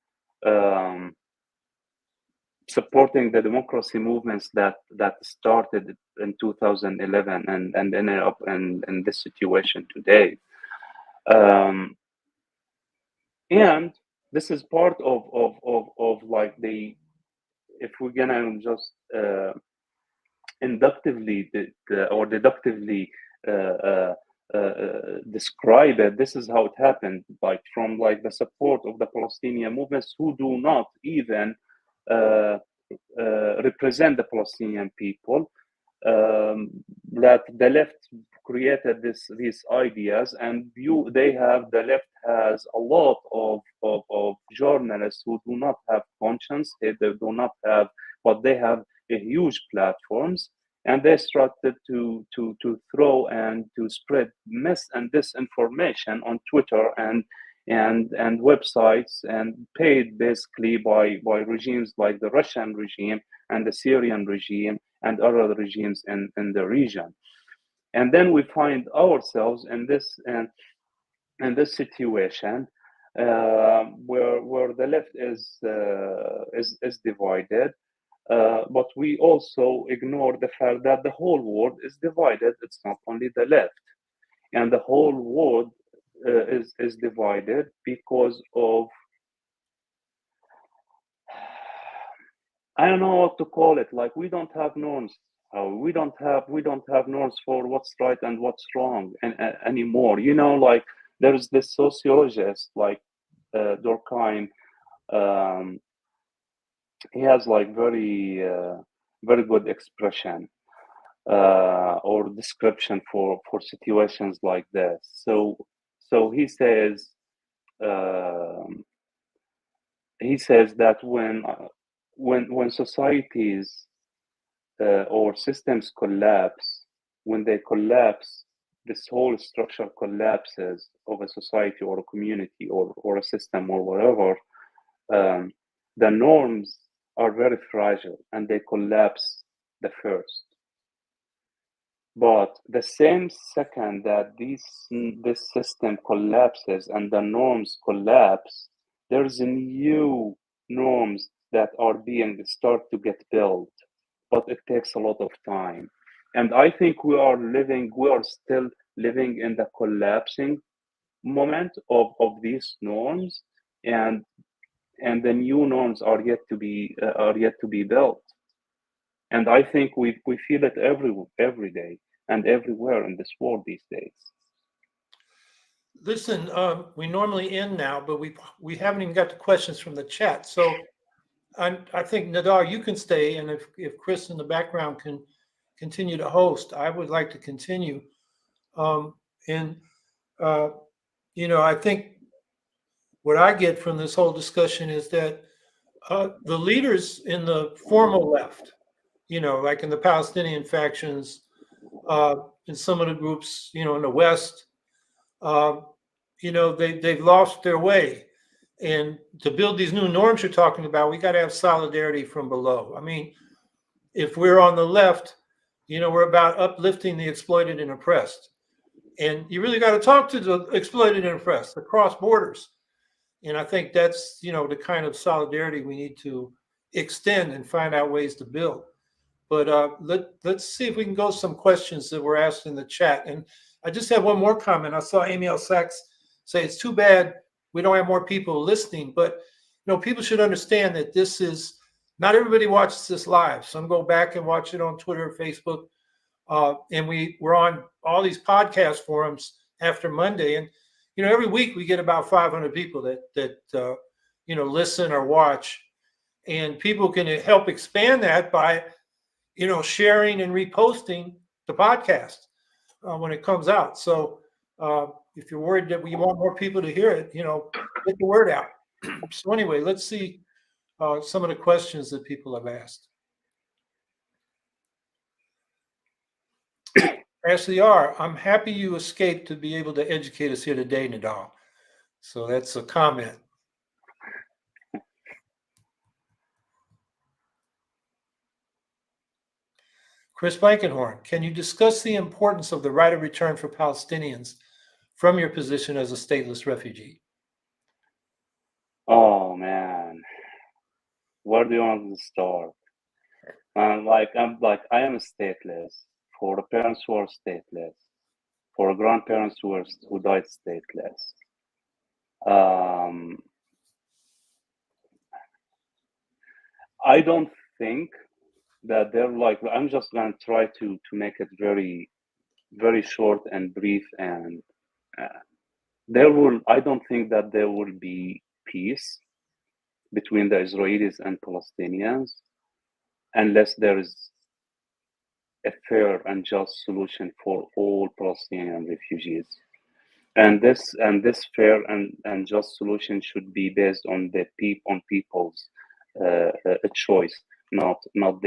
the democracy movements that started in 2011 and ended up in this situation today. And this is part of like if we're gonna just inductively or deductively describe it, this is how it happened, like from like the support of the Palestinian movements who do not even represent the Palestinian people, that the left created these ideas, and the left has a lot of journalists who do not have conscience, they do not have, but they have a huge platforms, and they started to throw and to spread mis and disinformation on Twitter and websites, and paid basically by regimes like the Russian regime and the Syrian regime and other regimes in the region. And then we find ourselves in this situation where the left is divided, but we also ignore the fact that the whole world is divided. It's not only the left, and the whole world is divided because of, I don't know what to call it. Like, we don't have norms. We don't have norms for what's right and what's wrong anymore. You know, like there's this sociologist like Durkheim. Um, he has like very good expression or description for situations like this. So um he says that when societies or systems collapse, when they collapse, this whole structure collapses of a society or a community or a system or whatever. Um, the norms are very fragile and they collapse the first. But the same second that this system collapses and the norms collapse, there's a new norms that are being start to get built, but it takes a lot of time. And I think we are still living in the collapsing moment of these norms, and the new norms are yet to be built. And I think we feel it every day and everywhere in this world these days. Listen, we normally end now, but we haven't even got the questions from the chat. So I think, Nidal, you can stay, and if Chris in the background can continue to host, I would like to continue. And I think what I get from this whole discussion is that the leaders in the formal left, like in the Palestinian factions, in some of the groups, in the West, they've lost their way. And to build these new norms you're talking about, we got to have solidarity from below. I mean, if we're on the left, we're about uplifting the exploited and oppressed. And you really got to talk to the exploited and oppressed across borders. And I think that's, the kind of solidarity we need to extend and find out ways to build. But let's see if we can go some questions that were asked in the chat. And I just have one more comment. I saw Amy L. Sachs say it's too bad we don't have more people listening. But people should understand that this is not everybody watches this live. Some go back and watch it on Twitter, Facebook, and we're on all these podcast forums after Monday. And every week we get about 500 people that listen or watch, and people can help expand that by sharing and reposting the podcast when it comes out. So if you're worried that we want more people to hear it, get the word out. So anyway, let's see some of the questions that people have asked. Ashley R., I'm happy you escaped to be able to educate us here today, Nidal. So that's a comment. Chris Blankenhorn, can you discuss the importance of the right of return for Palestinians from your position as a stateless refugee? Oh man, where do you want to start? I am stateless. For the parents who are stateless, for grandparents who died stateless. I don't think that they're like. I'm just gonna try to make it very very short and brief, and I don't think that there will be peace between the Israelis and Palestinians unless there is a fair and just solution for all Palestinian refugees. And this fair and just solution should be based on people's choice, not what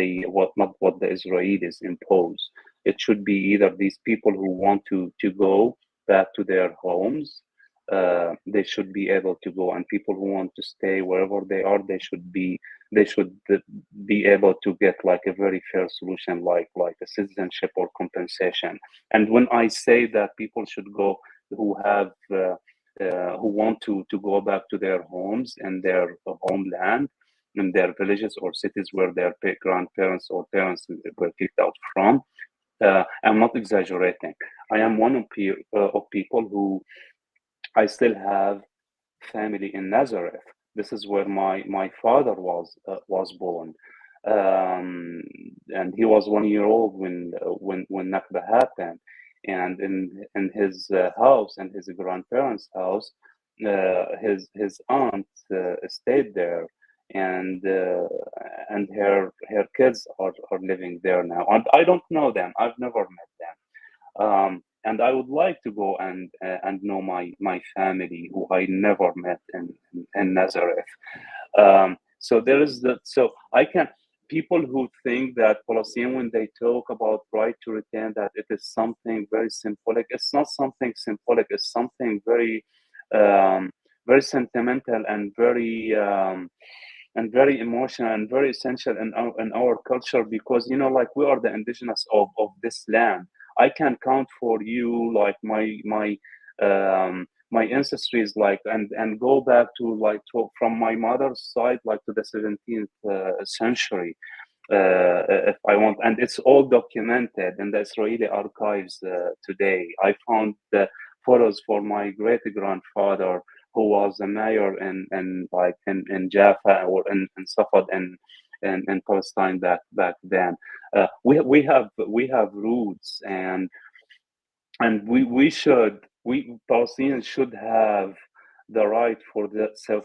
the Israelis impose. It should be either these people who want to go back to their homes, they should be able to go, and people who want to stay wherever they are, they should be able to get like a very fair solution, like a citizenship or compensation. And when I say that people should go who have who want to go back to their homes and their homeland in their villages or cities where their grandparents or parents were kicked out from. I'm not exaggerating. I am one of people who I still have family in Nazareth. This is where my father was born, and he was 1 year old when Nakba happened. And in his house and his grandparents' house, his aunt stayed there, and her kids are living there now. And I don't know them. I've never met them. And I would like to go and know my family who I never met in Nazareth. So there is that. So I can people who think that Palestinian, when they talk about right to return, that it is something very symbolic. It's not something symbolic. It's something very sentimental and very emotional and very essential in our culture, because like we are the indigenous of this land. I can count for you like my ancestries, like and go back to from my mother's side like to the 17th century, if I want, and it's all documented in the Israeli archives today. I found the photos for my great grandfather who was a mayor in Jaffa or in Safad in Palestine back then. We have roots, and we Palestinians should have the right for the self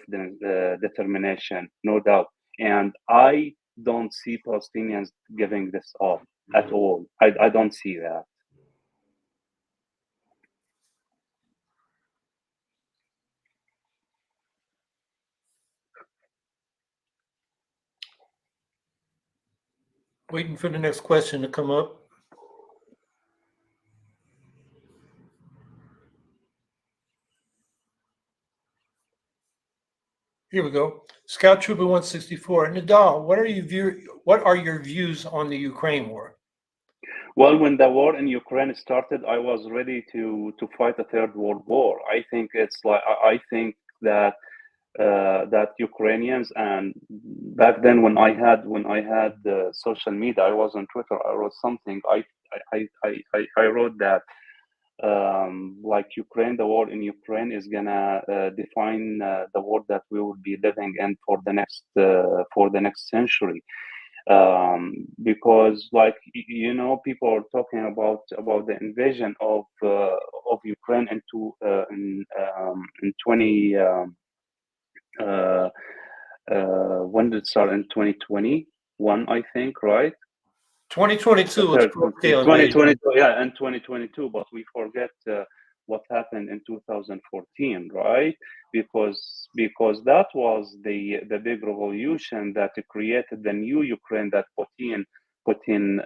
determination, no doubt. And I don't see Palestinians giving this up at all. I don't see that. Waiting for the next question to come up. Here we go. Scout Trooper 164. Nidal, what are your views on the Ukraine war? Well, when the war in Ukraine started, I was ready to fight a third world war. I think it's like I think that that Ukrainians, and back then when I had social media, I was on Twitter. I wrote something. I wrote that like Ukraine, the war in Ukraine is gonna define the world that we will be living in for the next century. Because like people are talking about the invasion of Ukraine in 20 uh, when did it start? In 2021, I think, right? 2022 was full-scale invasion. 2022, yeah, and 2022, but we forget what happened in 2014, right? Because that was the big revolution that created the new Ukraine that Putin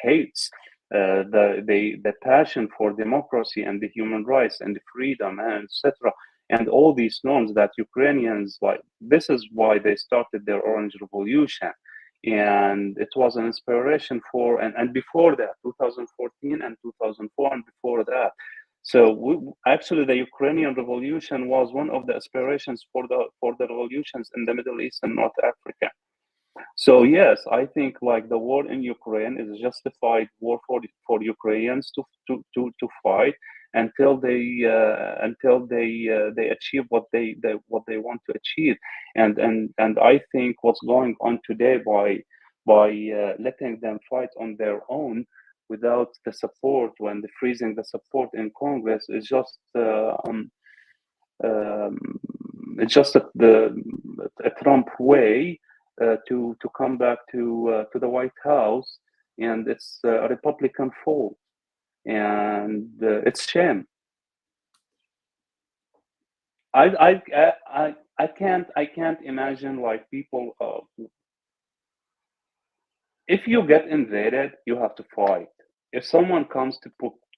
hates. The passion for democracy and the human rights and the freedom and etc. And all these norms that Ukrainians like. This is why they started their Orange Revolution, and it was an inspiration for and before that 2014 and 2004 and before that. So actually the Ukrainian revolution was one of the aspirations for the revolutions in the Middle East and North Africa. So yes, I think like the war in Ukraine is a justified war for Ukrainians to fight until they achieve what they want to achieve. And I think what's going on today by letting them fight on their own without the support, when the freezing the support in Congress, is just um, it's just a Trump way to come back to the White House, and it's a Republican fault, and it's shame. I can't imagine like people. If you get invaded, you have to fight. If someone comes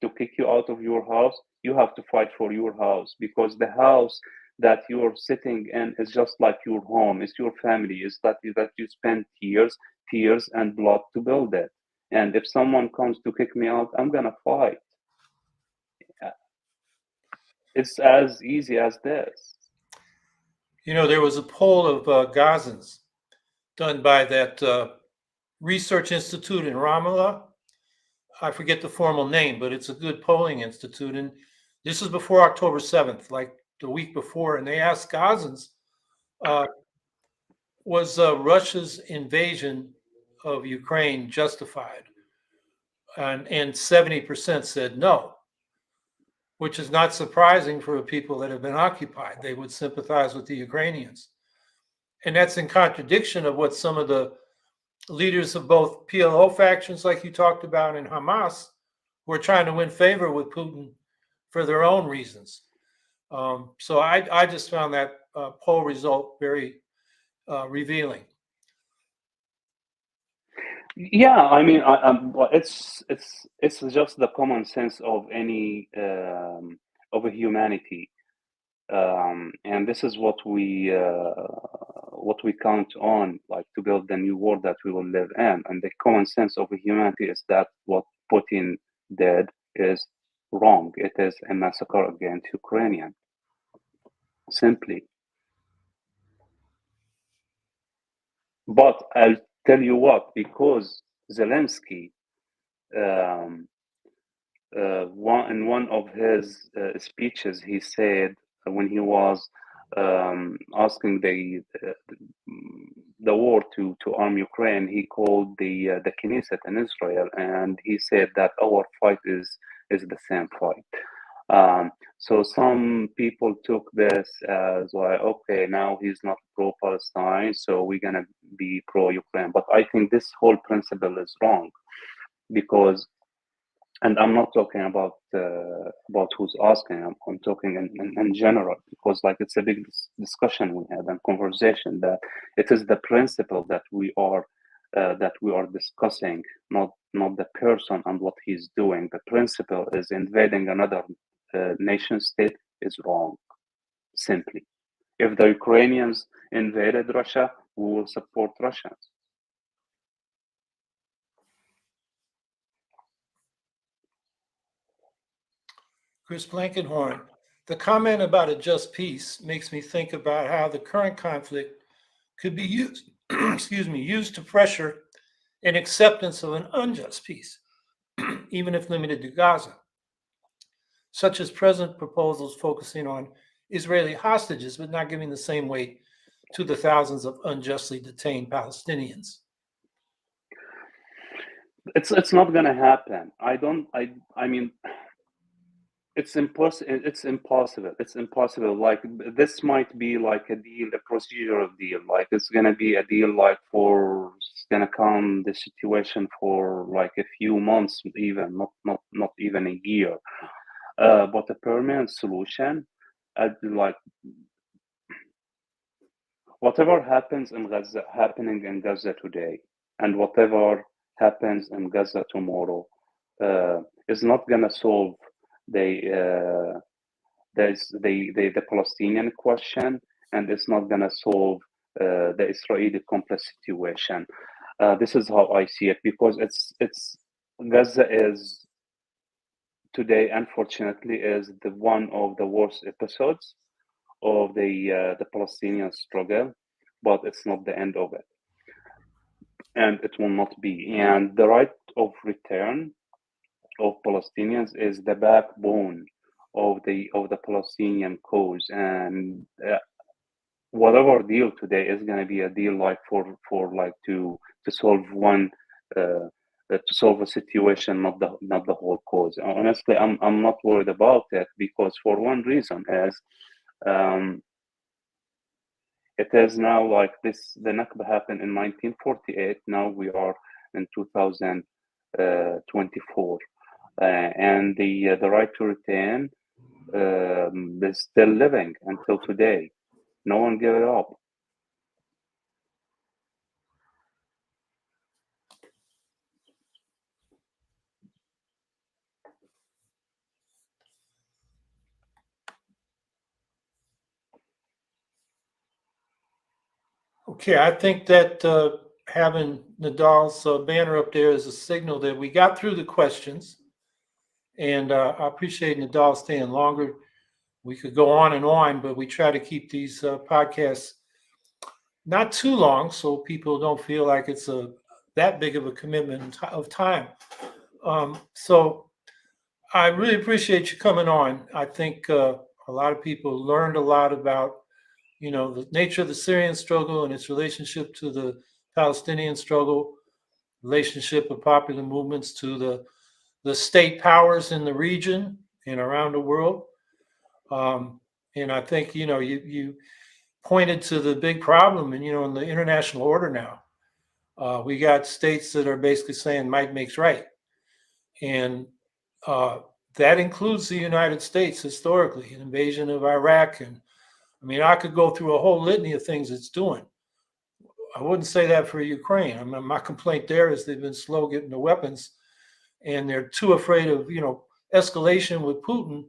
to kick you out of your house, you have to fight for your house, because the house that you're sitting in is just like your home. It's your family. It's that you spend tears and blood to build it. And if someone comes to kick me out, I'm gonna fight. It's as easy as this. There was a poll of Gazans done by that research institute in Ramallah. I forget the formal name, but it's a good polling institute. And this is before October 7th, like the week before. And they asked Gazans, was Russia's invasion of Ukraine justified? And 70% said no, which is not surprising for people that have been occupied. They would sympathize with the Ukrainians. And that's in contradiction of what some of the leaders of both PLO factions, like you talked about, and Hamas, who are trying to win favor with Putin for their own reasons. So I just found that poll result very revealing. Yeah, I mean, well, it's just the common sense of any of a humanity, and this is what we count on, like to build the new world that we will live in. And the common sense of humanity is that what Putin did is wrong. It is a massacre against Ukrainian, simply. But I'll tell you what, because Zelensky, um, in one of his speeches, he said when he was asking the war to arm Ukraine, he called the Knesset in Israel, and he said that our fight is the same fight. So some people took this as like, okay, now he's not pro-Palestine, so we're gonna be pro-Ukraine. But I think this whole principle is wrong, because, and I'm not talking about who's asking. I'm talking in general, because like it's a big discussion we had and conversation, that it is the principle that we are discussing, not the person and what he's doing. The principle is invading another nation state is wrong, simply. If the Ukrainians invaded Russia, we will support Russians. Chris Blankenhorn, the comment about a just peace makes me think about how the current conflict could be used, used to pressure an acceptance of an unjust peace, even if limited to Gaza, such as present proposals focusing on Israeli hostages, but not giving the same weight to the thousands of unjustly detained Palestinians. It's not gonna happen. I mean, it's impossible. It's impossible. Like, this might be like a deal, a procedural deal. Like, it's gonna be a deal like it's gonna come the situation for like a few months, even not even a year. But a permanent solution, like whatever happens in Gaza, happening in Gaza today, and whatever happens in Gaza tomorrow, is not gonna solve the the Palestinian question, and it's not gonna solve the Israeli complex situation. This is how I see it, because it's Gaza is today, unfortunately, is the one of the worst episodes of the Palestinian struggle, but it's not the end of it, and it will not be. And the right of return of Palestinians is the backbone of the Palestinian cause, and whatever deal today is going to be a deal like for like to solve one. To solve a situation, not the whole cause. Honestly, I'm not worried about it, because for one reason is, it is now like this. The Nakba happened in 1948. Now we are in 2024, and the right to return is still living until today. No one gave it up. Okay, I think that having Nidal's banner up there is a signal that we got through the questions. And I appreciate Nidal staying longer. We could go on and on, but we try to keep these podcasts not too long so people don't feel like it's that big of a commitment of time. So I really appreciate you coming on. I think a lot of people learned a lot about, the nature of the Syrian struggle and its relationship to the Palestinian struggle, relationship of popular movements to the state powers in the region and around the world. And I think, you pointed to the big problem, and, in the international order now, we got states that are basically saying might makes right. And that includes the United States historically, an invasion of Iraq. And I mean, I could go through a whole litany of things it's doing. I wouldn't say that for Ukraine. I mean, my complaint there is they've been slow getting the weapons, and they're too afraid of, escalation with Putin,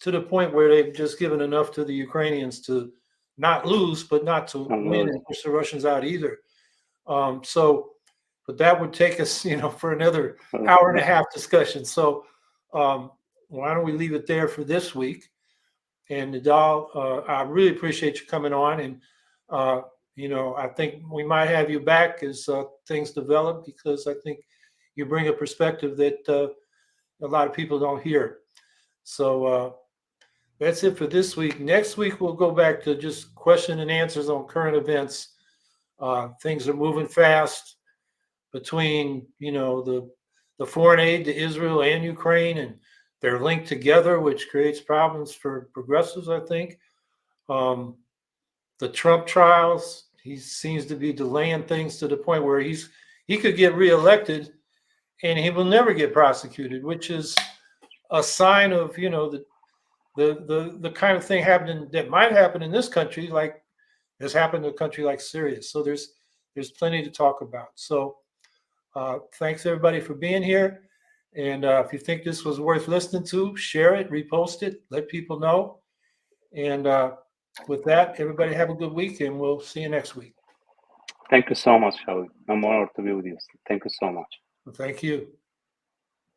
to the point where they've just given enough to the Ukrainians to not lose, but not to win and push the Russians out either. But that would take us, for another hour and a half discussion. So why don't we leave it there for this week? And Nidal, I really appreciate you coming on. And, I think we might have you back as things develop, because I think you bring a perspective that a lot of people don't hear. So that's it for this week. Next week, we'll go back to just question and answers on current events. Things are moving fast between, the foreign aid to Israel and Ukraine, and they're linked together, which creates problems for progressives, I think. The Trump trials, he seems to be delaying things to the point where he could get reelected and he will never get prosecuted, which is a sign of, the kind of thing happening that might happen in this country, like has happened in a country like Syria. So there's plenty to talk about. So thanks everybody for being here. And if you think this was worth listening to, share it, repost it, let people know. And With that, everybody have a good week, and we'll see you next week. Thank you so much, Howie. I'm honored to be with you. Thank you so much. Thank you.